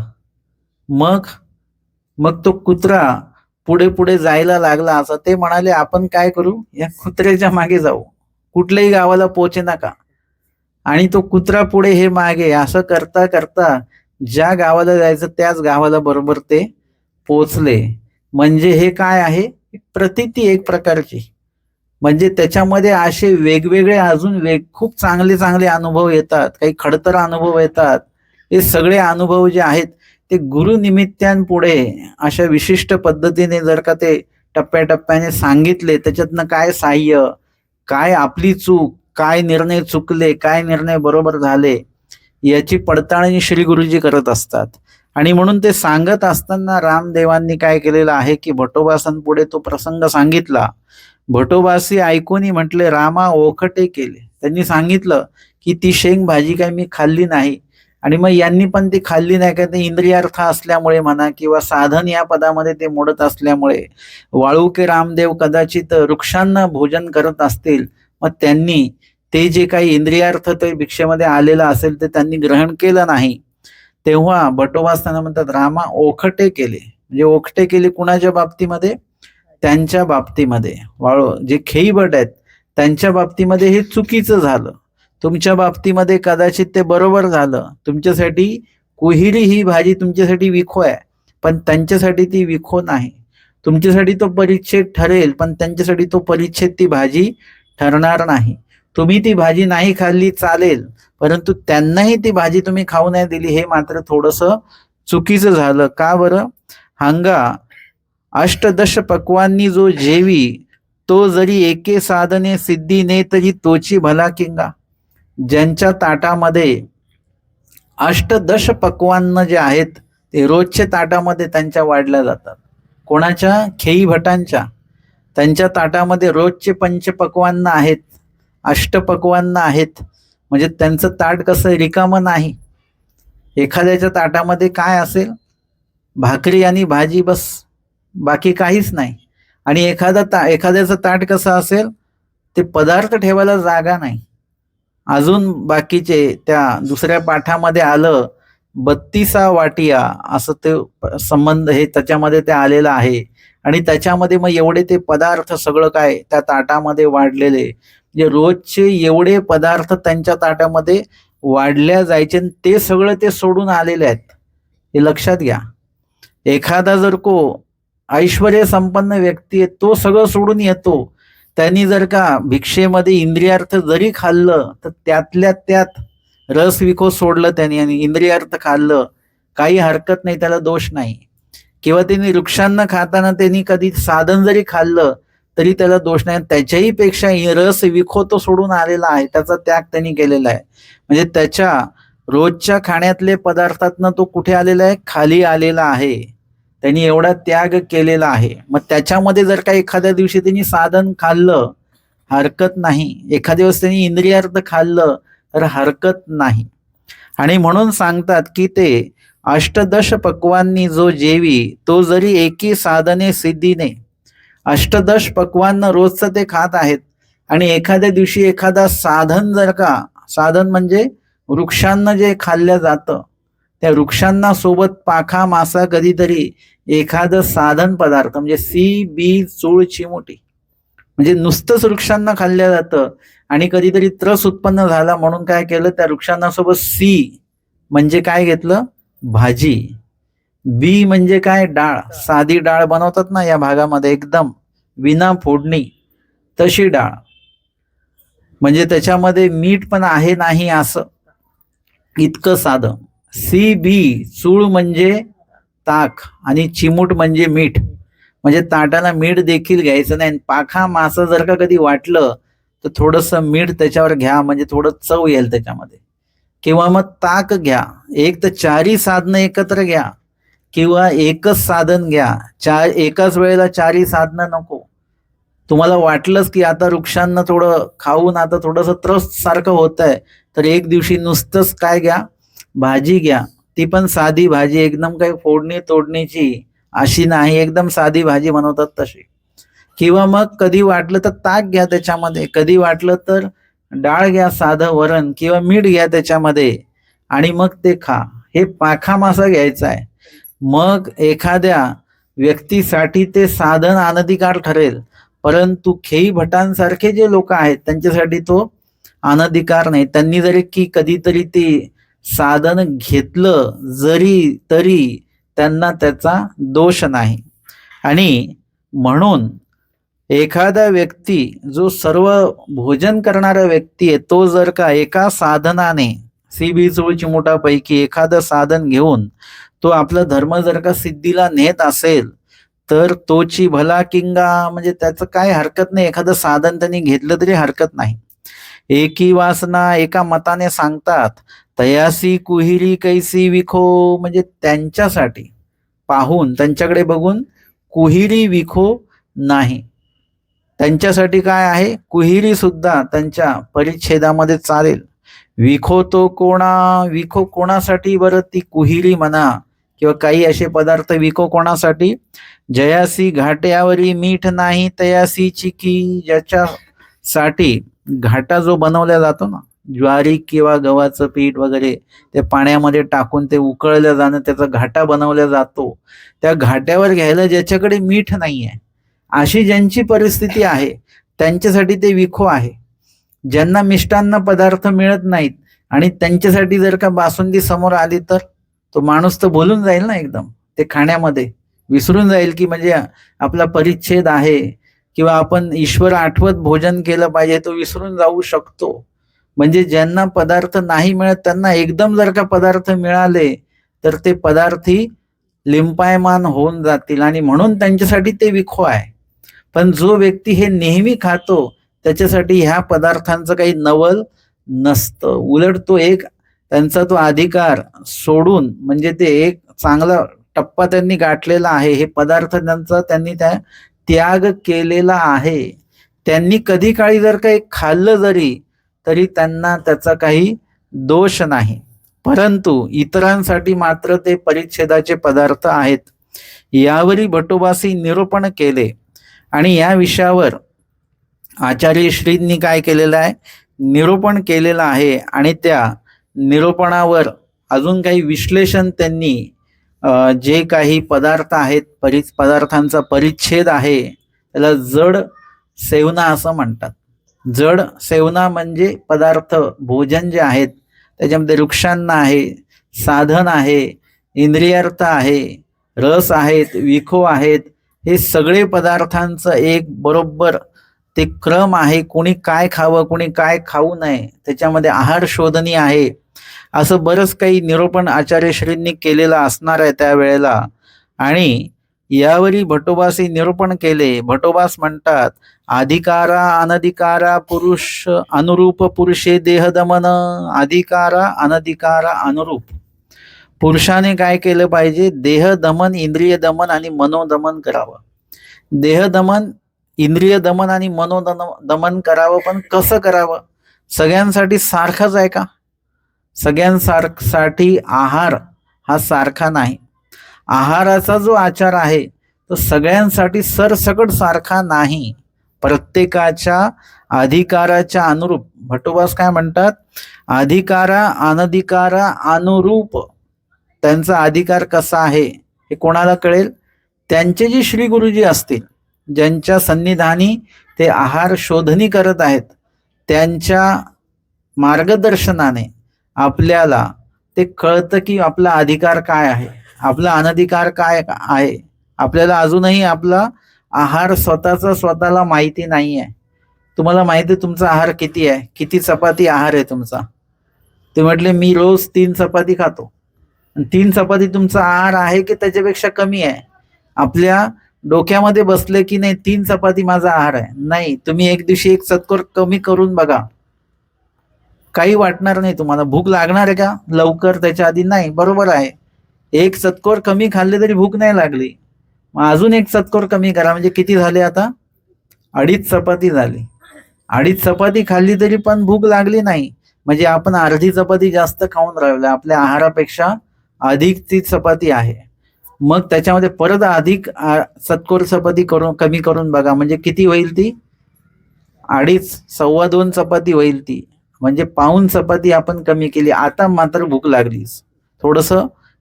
मग मग तो कुत्रा पुढे पुढे जायला लागला. असं ते म्हणाले, आपण काय करू, या कुत्र्याच्या मागे जाऊ, कुठल्याही गावाला पोहोचे नका. आणि तो कुत्रा पुढे हे मागे, असं करता करता ज्या गावाला जायचं त्याच गावाला बरोबर ते पोचले. म्हणजे हे काय आहे, प्रतीती एक प्रकारची. म्हणजे त्याच्यामध्ये असे वेगवेगळे अजून खूप चांगले चांगले अनुभव येतात, काही खडतर अनुभव येतात. हे सगळे अनुभव जे आहेत ते गुरुनिमित्तांपुढे अशा विशिष्ट पद्धतीने जर का ते टप्प्याटप्प्याने सांगितले, त्याच्यातनं काय साह्य, काय आपली चूक, काय निर्णय चुकले, काय निर्णय बरोबर झाले, याची पडताळणी श्री गुरुजी करत असतात. आणि म्हणून ते सांगत असताना रामदेवांनी काय केलेलं आहे की भटोबासांपुढे तो प्रसंग सांगितला. भटोबासी ऐकून म्हटले, रामा ओखटे केले. त्यांनी सांगितलं की ती शेंग भाजी काय मी खाल्ली नाही. आणि मग यांनी पण ती खाल्ली नाही का, ते इंद्रियार्थ असल्यामुळे म्हणा किंवा साधन या पदामध्ये ते मोडत असल्यामुळे. वाळुके रामदेव कदाचित वृक्षांना भोजन करत असतील, मग त्यांनी ते जे काही इंद्रियार्थ ते भिक्षेमध्ये आलेलं असेल ते त्यांनी ग्रहण केलं नाही. तेव्हा भटोबा असताना म्हणतात, रामा ओखटे केले. म्हणजे ओखटे केले कुणाच्या बाबतीमध्ये, त्यांच्या बाबतीमध्ये. जे खेईभट आहेत त्यांच्या बाबतीमध्ये हे चुकीचं झालं. तुमच्या बाबतीमध्ये कदाचित ते बरोबर झालं. तुमच्यासाठी कुहिरी ही भाजी तुमच्यासाठी विखो आहे, पण त्यांच्यासाठी ती विखो नाही. तुमच्यासाठी तो परिच्छेद ठरेल, पण त्यांच्यासाठी तो परिच्छेद ती भाजी ठरणार नाही. तुम्ही ती भाजी नाही खाल्ली चालेल, परंतु त्यांनाही ती भाजी तुम्ही खाऊ नाही दिली, हे मात्र थोडंसं चुकीचं झालं. का बरं? हांगा अष्टदश पक्वांनी जो जेवी, तो जरी एके साधने सिद्धी ने तरी तोची भला किंगा. ज्यांच्या ताटामध्ये अष्टदश पक्वान्न जे आहेत ते रोजच्या ताटामध्ये त्यांच्या वाढल्या जातात. कोणाच्या? खेई भटांच्या. त्यांच्या ताटामध्ये रोजचे पंचपक्वान्न आहेत, अष्टपक्वान्न आहेत. म्हणजे त्यांचं ताट कसं रिकामं नाही. एखाद्याच्या ताटामध्ये काय असेल, भाकरी आणि भाजी बस, बाकी काहीच नाही. आणि एखाद्याचं ताट कसं असेल, ते पदार्थ ठेवायला जागा नाही. अजून बाकीचे त्या दुसऱ्या पाठामध्ये आलं 32 वाटिया, असं ते संबंध हे त्याच्यामध्ये ते आलेलं आहे. आणि त्याच्यामध्ये मग एवढे ते पदार्थ सगळं काय त्या ताटामध्ये वाढलेले, म्हणजे रोजचे एवढे पदार्थ त्यांच्या ताटामध्ये वाढल्या जायचे, ते सगळं ते सोडून आलेले आहेत. हे लक्षात घ्या. एखादा जर ऐश्वर्य संपन्न व्यक्ती आहे, तो सगळं सोडून येतो. त्यांनी जर का भिक्षेमध्ये इंद्रियार्थ जरी खाल्लं तर त्यातल्या त्यात रस विखो सोडलं त्यांनी आणि इंद्रियार्थ खाल्लं, काही हरकत नाही, त्याला दोष नाही. किंवा त्यांनी वृक्षांना खाताना त्यांनी कधी साधन जरी खाल्लं तरी त्याला दोष नाही. त्याच्याही पेक्षा रस विखो तो सोडून आलेला आहे, त्याचा त्याग त्यांनी केलेला आहे. म्हणजे त्याच्या रोजच्या खाण्यातले पदार्थातनं तो कुठे आलेला आहे? खाली आलेला आहे. त्यांनी एवढा त्याग केलेला आहे. मग त्याच्यामध्ये जर का एखाद्या दिवशी त्यांनी साधन खाल्लं हरकत नाही, एखाद्या दिवस त्यांनी इंद्रियार्थ खाल्लं तर हरकत नाही. आणि म्हणून सांगतात की ते अष्टदश पक्वांनी जो जेवी, तो जरी एकी साधने सिद्धीने. अष्टदश पक्वान्न रोजचं ते खात आहेत आणि एखाद्या दिवशी एखादा साधन जर का, साधन म्हणजे वृक्षांना जे खाल्लं जातं, त्या वृक्षांना सोबत पाखा मासा कधीतरी एखादं साधन पदार्थ, म्हणजे सी बी चूळ चिमोटी, म्हणजे नुसतंच वृक्षांना खाल्लं जातं. आणि कधीतरी त्रस उत्पन्न झाला म्हणून काय केलं, त्या वृक्षांना सोबत सी म्हणजे काय घेतलं? भाजी. बी म्हणजे काय? डाळ. साधी डाळ बनवतात ना या भागामध्ये, एकदम विना फोडणी, तशी डाळ. म्हणजे त्याच्यामध्ये मीठ पण आहे नाही असं, इतकं साधं. सी बी चूळ म्हणजे ताक आणि चिमूट म्हणजे मीठ, म्हणजे ताटाला मीठ देखील घ्यायचं नाही. पाखा मासा जर का कधी वाटलं तर थोडंसं मीठ त्याच्यावर घ्या, म्हणजे थोडं चव येईल त्याच्यामध्ये. किंवा मग ताक घ्या. एक तर चारही साधनं एकत्र घ्या किंवा एकच साधन घ्या. एकाच वेळेला चारही साधनं नको. तुम्हाला वाटलंच की आता वृक्षांना थोडं खाऊन आता थोडंसं त्रस्त सारखं होत आहे, तर एक दिवशी नुसतंच काय घ्या, भाजी घ्या. ती पण साधी भाजी, एकदम काही फोडणी तोडणीची अशी नाही, एकदम साधी भाजी बनवतात तशी. किंवा मग कधी वाटलं तर ताक घ्या त्याच्यामध्ये, कधी वाटलं तर डाळ घ्या, साधं वरण किंवा मीठ घ्या त्याच्यामध्ये आणि मग ते खा. हे पाखा मासा घ्यायचा आहे. मग एखाद्या व्यक्तीसाठी ते साधन अनधिकार ठरेल, परंतु खेई भटांसारखे जे लोक आहेत त्यांच्यासाठी तो अनधिकार नाही. त्यांनी जरी की कधीतरी ते साधन घेतलं जरी तरी त्यांना त्याचा दोष नाही. आणि म्हणून एखादा व्यक्ती जो सर्व भोजन करणारा व्यक्ती आहे, तो जर का एका साधनाने सी चिमुटापैकी एखादं साधन घेऊन तो आपला धर्म जर का सिद्धीला नेत असेल, तर तोची भला किंगा, म्हणजे त्याचं काय हरकत नाही. एखादं साधन त्यांनी घेतलं तरी हरकत नाही. एकी वासना एका मताने सांगतात, तयासी कुहिरी कैसी विखो, म्हणजे त्यांच्यासाठी पाहून, त्यांच्याकडे बघून कुहिरी विखो नाही. त्यांच्यासाठी काय आहे, कुहिरी सुद्धा त्यांच्या परिच्छेदामध्ये चालेल. विखो तो कोणा, विखो कोणासाठी बरं, ती कुहिरी म्हणा किंवा काही असे पदार्थ विखो कोणासाठी, जयासी घाट्यावरी मीठ नाही तयासी चिकी, ज्याच्यासाठी घाटा जो बनवला जातो ना, ज्वारी किंवा गव्हाचं पीठ वगैरे ते पाण्यामध्ये टाकून ते उकळलं जाणं, त्याचा घाटा बनवला जातो, त्या घाट्यावर घ्यायला ज्याच्याकडे मीठ नाही आहे, अशी ज्यांची परिस्थिती आहे त्यांच्यासाठी ते विखो आहे. ज्यांना मिष्टान्न पदार्थ मिळत नाहीत आणि त्यांच्यासाठी जर का बासुंदी समोर आली तर तो माणूस तर बोलून जाईल ना, एकदम ते खाण्यामध्ये विसरून जाईल की म्हणजे आपला परिच्छेद आहे किंवा आपण ईश्वर आठवत भोजन केलं पाहिजे, तो विसरून जाऊ शकतो. म्हणजे ज्यांना पदार्थ नाही मिळत त्यांना एकदम जर का पदार्थ मिळाले तर ते पदार्थी लिंपायमान होऊन जातील आणि म्हणून त्यांच्यासाठी ते विखो आहे. पण जो व्यक्ती हे नेहमी खातो त्याच्यासाठी ह्या पदार्थांचं काही नवल नसतं. उलट तो एक त्यांचा तो अधिकार सोडून, म्हणजे ते एक चांगला टप्पा त्यांनी गाठलेला आहे. हे पदार्थ त्यांचा त्यांनी त्या त्याग केलेला आहे. त्यांनी कधी काळी जर काही खाल्लं जरी तरी त्यांना त्याचा काही दोष नाही. परंतु इतरांसाठी मात्र ते परिच्छेदाचे पदार्थ आहेत. यावरी भटोबासी निरूपण केले आणि या विषयावर आचार्य श्रींनी काय केलेलं आहे, निरूपण केलेलं आहे. आणि त्या निरूपणावर अजून काही विश्लेषण त्यांनी जे काही पदार्थ आहेत, पदार्थांचा परिच्छेद आहे, त्याला जड सेवना असं म्हणतात. जड सेवना म्हणजे पदार्थ भोजन जे आहेत त्याच्यामध्ये वृक्षांना आहे, साधन आहे, इंद्रियार्थ आहे, रस आहेत, विखो आहेत, हे सगळे पदार्थांचं एक बरोबर ते क्रम आहे. कोणी काय खावं, कोणी काय खाऊ नये, त्याच्यामध्ये आहार शोधनी आहे, असं बरंच काही निरूपण आचार्यश्रींनी केलेलं असणार आहे त्यावेळेला. आणि यावरी भटोबासी निरूपण केले. भटोबास म्हणतात, अधिकारा अनधिकारा पुरुष अनुरूप पुरुषे देह दमन, अधिकारा अनधिकारा अनुरूप पुरुषाने काय केलं पाहिजे, देह दमन, इंद्रिय दमन आणि मनोदमन करावं. देह दमन, इंद्रिय दमन आणि मनोदमन करावं. पण कसं करावं, सगळ्यांसाठी सारखाच आहे का? सगळ्यांसाठी आहार हा सारखा नाही. आहाराचा जो आचार आहे तो सगळ्यांसाठी सरसकट सारखा नाही. प्रत्येकाच्या अधिकाराच्या अनुरूप. भटोबास काय म्हणतात, अधिकारा अनधिकारा अनुरूप. त्यांचा अधिकार कसा आहे हे कोणाला कळेल, त्यांचे जे श्री गुरुजी असतील, ज्यांच्या सन्निधानी ते आहार शोधणी करत आहेत, त्यांच्या मार्गदर्शनाने आपल्याला ते कळतं की आपला अधिकार काय आहे, आपला अनधिकार काय आहे. आपल्याला अजूनही आपला आहार स्वतःला माहिती नाही आहे. तुम्हाला माहिती तुमचा आहार किती आहे, किती चपाती आहार आहे तुमचा. ते म्हटले मी रोज 3 चपाती खातो. 3 चपाती तुमचा आहार आहे की त्याच्यापेक्षा कमी आहे? आपल्या डोक्यामध्ये बसले की नाही 3 चपाती माझा आहार आहे. नाही, तुम्ही एक दिवशी एक चतकोर कमी करून बघा, काही वाटणार नाही तुम्हाला. भूक लागणार आहे का लवकर त्याच्या आधी? नाही, बरोबर आहे. एक चतकोर कमी खाल्ले तरी भूक नाही लागली. मग अजून एक चतकोर कमी करा, म्हणजे किती झाले आता? 2.5 चपाती झाली. 2.5 चपाती खाल्ली तरी पण भूक लागली नाही, म्हणजे आपण अर्धी चपाती जास्त खाऊन राहिलो. आपल्या आहारापेक्षा अधिक ती चपाती आहे. मग त्याच्यामध्ये परत अधिक चतकोर चपाती करून कमी करून बघा, म्हणजे किती होईल ती? 2.5 2.25 चपाती होईल ती. म्हणजे पाऊण चपाती आपण कमी केली. आता मात्र भूक लागलीच. थोडस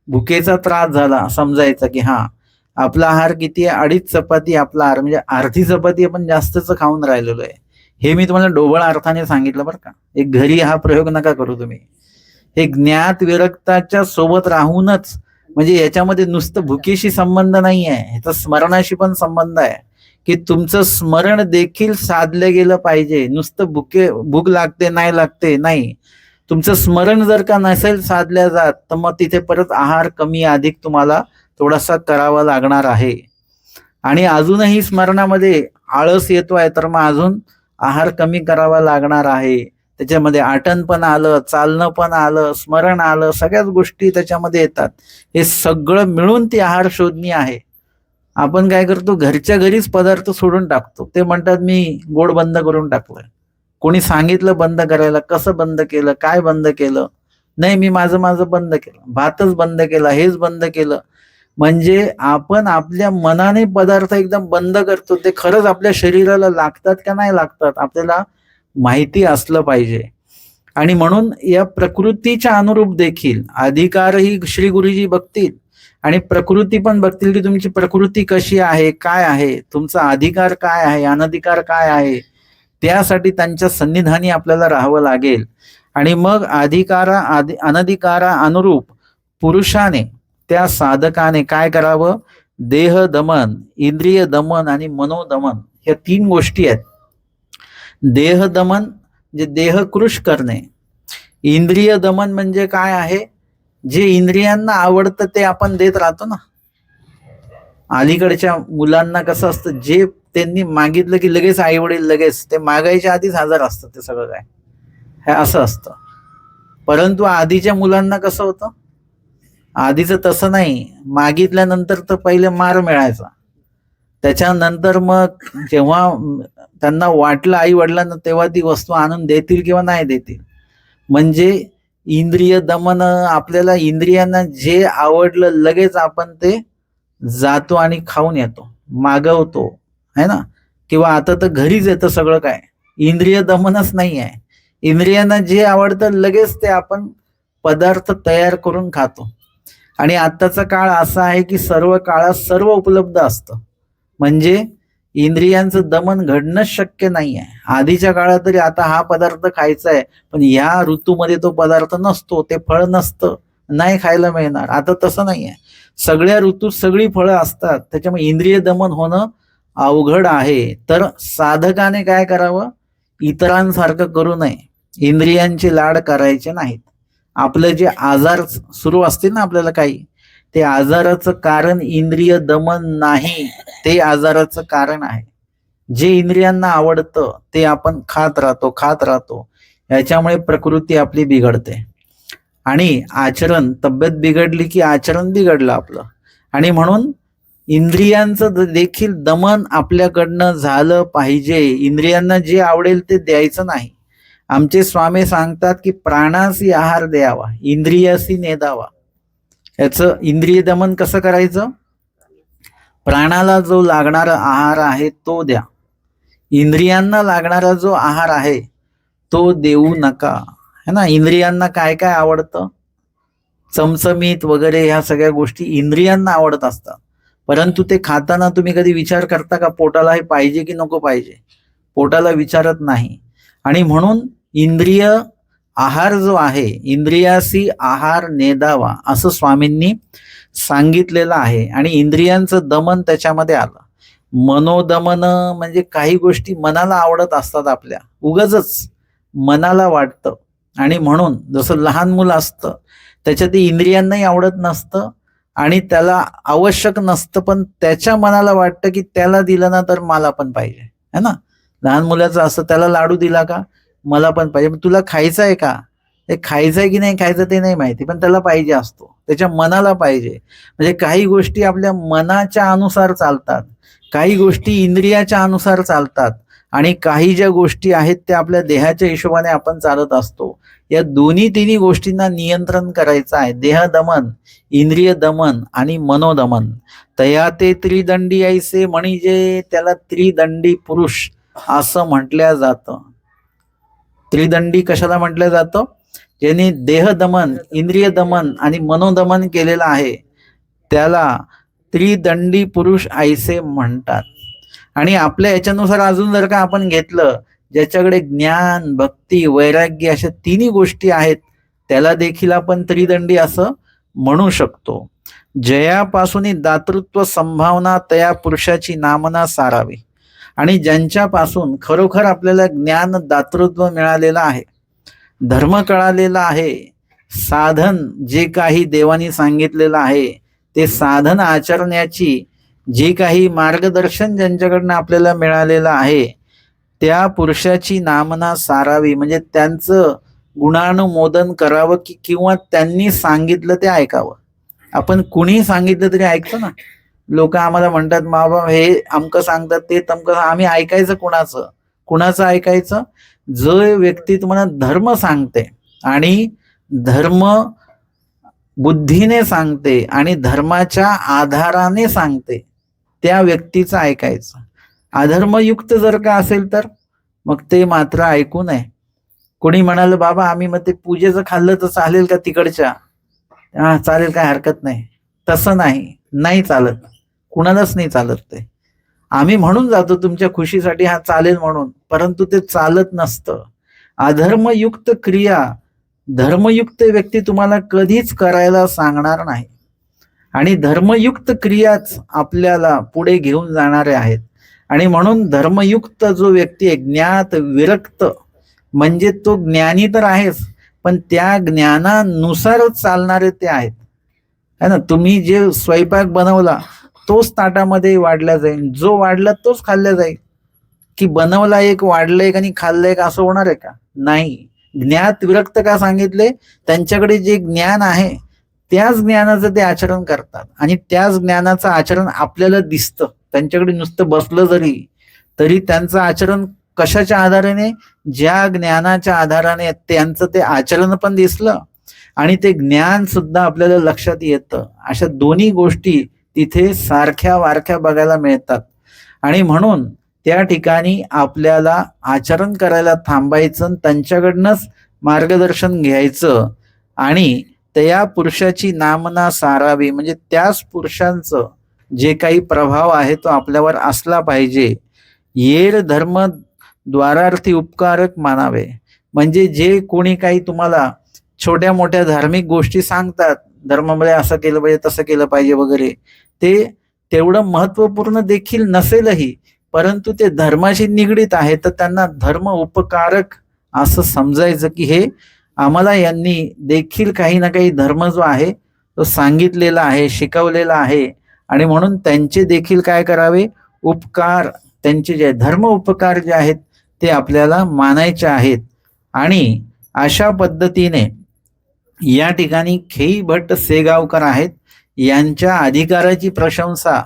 भुकेचा त्रास झाला, समजायचा की हा आपला आहार किती आहे? 2.5 चपाती आपला आहार, म्हणजे अर्धी चपाती आपण जास्तच खाऊन राहिलेलो आहे. हे मी तुम्हाला ढोबळ अर्थाने सांगितलं बरं का. एक घरी हा प्रयोग नका करू तुम्ही. हे ज्ञात विरक्ताच्या सोबत राहूनच, म्हणजे याच्यामध्ये नुसतं भुकेशी संबंध नाही आहे, ह्याचा स्मरणाशी पण संबंध आहे, की तुमचं स्मरण देखील साधलं गेलं पाहिजे. नुसतं भूक लागते नाही लागते नाही, तुमचं स्मरण जर का नसेल साधल्या जात तर मग तिथे परत आहार कमी अधिक तुम्हाला थोडासा करावा लागणार आहे. आणि अजूनही स्मरणामध्ये आळस येतोय तर मग अजून आहार कमी करावा लागणार आहे. त्याच्यामध्ये आटन पण आलं, चालणं पण आलं, स्मरण आलं, सगळ्याच गोष्टी त्याच्यामध्ये येतात. हे सगळं मिळून ती आहार शोधणी आहे. आपण काय करतो, घरच्या घरीच पदार्थ सोडून टाकतो. ते म्हणतात मी गोड बंद करून टाकलंय. कोणी सांगितलं बंद करायला? कसं बंद केलं? काय बंद केलं? नाही, मी माझं माझं बंद केलं, भातच बंद केला, हेच बंद केलं. म्हणजे आपण आपल्या मनाने पदार्थ एकदम बंद करतो. ते खरंच आपल्या शरीराला लागतात का नाही लागतात आपल्याला माहिती असलं पाहिजे. आणि म्हणून या प्रकृतीच्या अनुरूप देखील अधिकारही श्री गुरुजी बघतील आणि प्रकृती पण बघतील, की तुमची प्रकृती कशी आहे, काय आहे, तुमचा अधिकार काय आहे, अनधिकार काय आहे. त्यासाठी त्यांच्या सन्निधानी आपल्याला राहावं लागेल. आणि मग अनधिकारा अनुरूप पुरुषाने, त्या साधकाने काय करावं? देह दमन, इंद्रिय दमन आणि मनोदमन, ह्या 3 गोष्टी आहेत. देह दमन म्हणजे देह कृश करणे. इंद्रिय दमन म्हणजे काय आहे? जे इंद्रियांना आवडतं ते आपण देत राहतो ना. अलीकडच्या मुलांना कसं असतं, जे त्यांनी मागितलं की लगेच आई वडील लगेच ते मागायच्या आधीच हजर असतं. ते सगळं काय हे असं असतं. परंतु आधीच्या मुलांना कसं होतं? आधीचं तसं नाही. मागितल्यानंतर तर पहिले मार मिळायचा. त्याच्यानंतर मग जेव्हा त्यांना वाटलं आई वडिलांना, तेव्हा ती वस्तू आणून देतील किंवा नाही देतील. म्हणजे इंद्रिय दमन, आपल्याला इंद्रियांना जे आवडलं लगेच आपण ते जातो आणि खाऊन येतो, मागवतो, है ना. किंवा आता तर घरीच येतं सगळं काय. इंद्रिय दमनच नाही आहे. इंद्रियांना जे आवडतं लगेच ते आपण पदार्थ तयार करून खातो. आणि आत्ताचा काळ असा आहे की सर्व काळात सर्व उपलब्ध असतं, म्हणजे इंद्रियांचं दमन घडणंच शक्य नाही आहे. आधीच्या काळात तरी आता हा पदार्थ खायचा आहे, पण ह्या ऋतूमध्ये तो पदार्थ नसतो, ते फळ नसतं, नाही खायला मिळणार. आता तसं नाही आहे. सगळ्या ऋतूत सगळी फळं असतात. त्याच्यामुळे इंद्रिय दमन होणं अवघड आहे. तर साधकाने काय करावं? इतरांसारखं करू नये. इंद्रियांचे लाड करायचे नाहीत. आपलं जे आजार सुरू असतील ना आपल्याला काही, ते आजाराचं कारण इंद्रिय दमन नाही, ते आजाराचं कारण आहे. जे इंद्रियांना आवडतं ते आपण खात राहतो. याच्यामुळे प्रकृती आपली बिघडते. आणि आचरण, तब्येत बिघडली की आचरण बिघडलं आपलं. आणि म्हणून इंद्रियांचं देखील दमन आपल्याकडनं झालं पाहिजे. इंद्रियांना जे आवडेल ते द्यायचं नाही. आमचे स्वामी सांगतात की प्राणासी आहार द्यावा, इंद्रियासी नेदावा. याचं इंद्रिय दमन कसं करायचं? प्राणाला जो लागणारा आहार आहे तो द्या. इंद्रियांना लागणारा जो आहार आहे तो देऊ नका, है ना. इंद्रियांना काय काय आवडतं? चमचमीत वगैरे ह्या सगळ्या गोष्टी इंद्रियांना आवडत असतात. परंतु ते खाताना तुम्ही कधी विचार करता का पोटाला हे पाहिजे की नको पाहिजे? पोटाला विचारत नाही. आणि म्हणून इंद्रिय आहार जो आहे, इंद्रियासी आहार नेदावा, असं स्वामींनी सांगितलेलं आहे. आणि इंद्रियांचं दमन त्याच्यामध्ये आलं. मनोदमन म्हणजे काही गोष्टी मनाला आवडत असतात आपल्या, उगाचच मनाला वाटतं. आणि म्हणून जसं लहान मुलं असतं त्याच्या ते इंद्रियांनाही आवडत नसतं आणि त्याला आवश्यक नसतं, पण त्याच्या मनाला वाटतं की त्याला दिलं ना तर मला पण पाहिजे, है ना. लहान मुलाचं असं, त्याला लाडू दिला का मला पण पाहिजे. तुला खायचं आहे का, ते खायचं आहे की नाही खायचं ते नाही माहिती, पण त्याला पाहिजे असतो, त्याच्या मनाला पाहिजे. म्हणजे काही गोष्टी आपल्या मनाच्या अनुसार चालतात, काही गोष्टी इंद्रियाच्या अनुसार चालतात आणि काही ज्या गोष्टी आहेत त्या आपल्या देहाच्या हिशोबाने आपण चालत असतो. या दोन्ही तिन्ही गोष्टींना नियंत्रण करायचं आहे. देह दमन, इंद्रिय दमन आणि मनोदमन. तया ते त्रिदंडी ऐसे म्हणजे त्याला त्रिदंडी पुरुष असं म्हटलं जातं. त्रिदंडी कशाला म्हटलं जातं? ज्यांनी देह दमन, इंद्रिय दमन आणि मनोदमन केलेलं आहे त्याला त्रिदंडी पुरुष ऐसे म्हणतात. आणि आपल्या याच्यानुसार अजून जर का आपण घेतलं, ज्याच्याकडे ज्ञान, भक्ती, वैराग्य अशा तिन्ही गोष्टी आहेत त्याला देखील आपण त्रिदंडी असं म्हणू शकतो. जयापासून दातृत्व संभावना तया पुरुषाची नामना सारावी. आणि ज्यांच्यापासून खरोखर आपल्याला ज्ञान, दातृत्व मिळालेलं आहे, धर्म कळालेला आहे, साधन जे काही देवानी सांगितलेलं आहे ते साधन आचरण्याची जे काही मार्गदर्शन ज्यांच्याकडनं आपल्याला मिळालेलं आहे त्या पुरुषाची नामना सारावी. म्हणजे त्यांचं गुणानुमोदन करावं किंवा त्यांनी सांगितलं ते ऐकावं. आपण कुणी सांगितलं तरी ऐकतो ना. लोक आम्हाला म्हणतात बाबा हे अमकं सांगतात ते तमकं, आम्ही ऐकायचं कुणाचं ऐकायचं? जो व्यक्ती तुम्हाला धर्म सांगते आणि धर्म बुद्धीने सांगते आणि धर्माच्या आधाराने सांगते त्या व्यक्तीचं ऐकायचं. अधर्मयुक्त जर का असेल तर मग ते मात्र ऐकू नये. कोणी म्हणाल बाबा आम्ही मग ते पूजेचं खाल्लं तर चालेल का तिकडच्या? हा चालेल, काय हरकत नाही. तसं नाही चालत, कुणालाच नाही चालत ते. आम्ही म्हणून जातो तुमच्या खुशीसाठी हा चालेल म्हणून, परंतु ते चालत नसतं. अधर्मयुक्त क्रिया धर्मयुक्त व्यक्ती तुम्हाला कधीच करायला सांगणार नाही आणि धर्मयुक्त क्रियाच आपल्याला पुढे घेऊन जाणारे आहेत. आणि म्हणून धर्मयुक्त जो व्यक्ती आहे, ज्ञात विरक्त, म्हणजे तो ज्ञानी तर आहेच पण त्या ज्ञानानुसारच चालणारे ते आहेत, है ना. तुम्ही जे स्वयंपाक बनवला तोच ताटामध्ये वाढला जाईल, जो वाढला तोच खाल्ला जाईल. की बनवला एक, वाढलं एक आणि खाल्लं एक असं होणार आहे का? नाही. ज्ञात विरक्त का सांगितले? त्यांच्याकडे जे ज्ञान आहे त्याच ज्ञानाचं ते आचरण करतात आणि त्याच ज्ञानाचं आचरण आपल्याला दिसतं. त्यांच्याकडे नुसतं बसलं तरी त्यांचं आचरण कशाच्या आधाराने? ज्या ज्ञानाच्या आधाराने त्यांचं ते आचरण पण दिसलं आणि ते ज्ञान सुद्धा आपल्याला लक्षात येतं. अशा दोन्ही गोष्टी तिथे सारख्या वारख्या बघायला मिळतात. आणि म्हणून त्या ठिकाणी आपल्याला आचरण करायला थांबायचं, त्यांच्याकडनंच मार्गदर्शन घ्यायचं आणि त्या पुरुषाची नामना सारावी. म्हणजे त्याच पुरुषांचं जे काही प्रभाव आहे तो आपल्यावर असला पाहिजे. येर धर्म द्वारार्थी उपकारक मानावे. म्हणजे जे कोणी काही तुम्हाला छोट्या मोठ्या धार्मिक गोष्टी सांगतात, धर्मामध्ये असं केलं पाहिजे, तसं केलं पाहिजे वगैरे, ते तेवढं महत्वपूर्ण देखील नसेलही, परंतु ते धर्माशी निगडीत आहे तर त्यांना धर्म उपकारक असं समजायचं की हे आम्हाला यांनी देखील काही ना काही धर्म जो आहे तो सांगितलेला आहे, शिकवलेला आहे आणि म्हणून त्यांचे देखील काय करावे? उपकार, त्यांचे जे धर्म उपकार जे आहेत ते आपल्याला मानायचे आहेत. आणि अशा पद्धतीने या ठिकाणी खेई भट्ट सेगावकर आहेत, यांच्या अधिकाराची प्रशंसा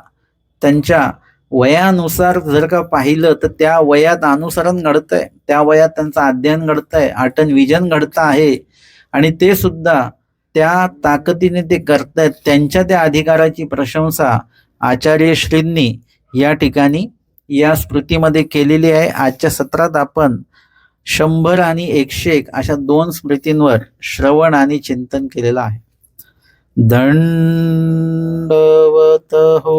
त्यांच्या वयानुसार जर का पाहिलं तर त्या वयात अनुसरण घडतंय, त्या वयात त्यांचं अध्ययन घडतंय, आटन विजन घडतं आहे आणि ते सुद्धा त्या ताकदीने ते करतायत. त्यांच्या त्या अधिकाराची प्रशंसा आचार्यश्रींनी या ठिकाणी या स्मृतीमध्ये केलेली आहे. आजच्या सत्रात आपण 100 आणि 101 अशा 2 स्मृतींवर श्रवण आणि चिंतन केलेलं आहे. दंडवत हो.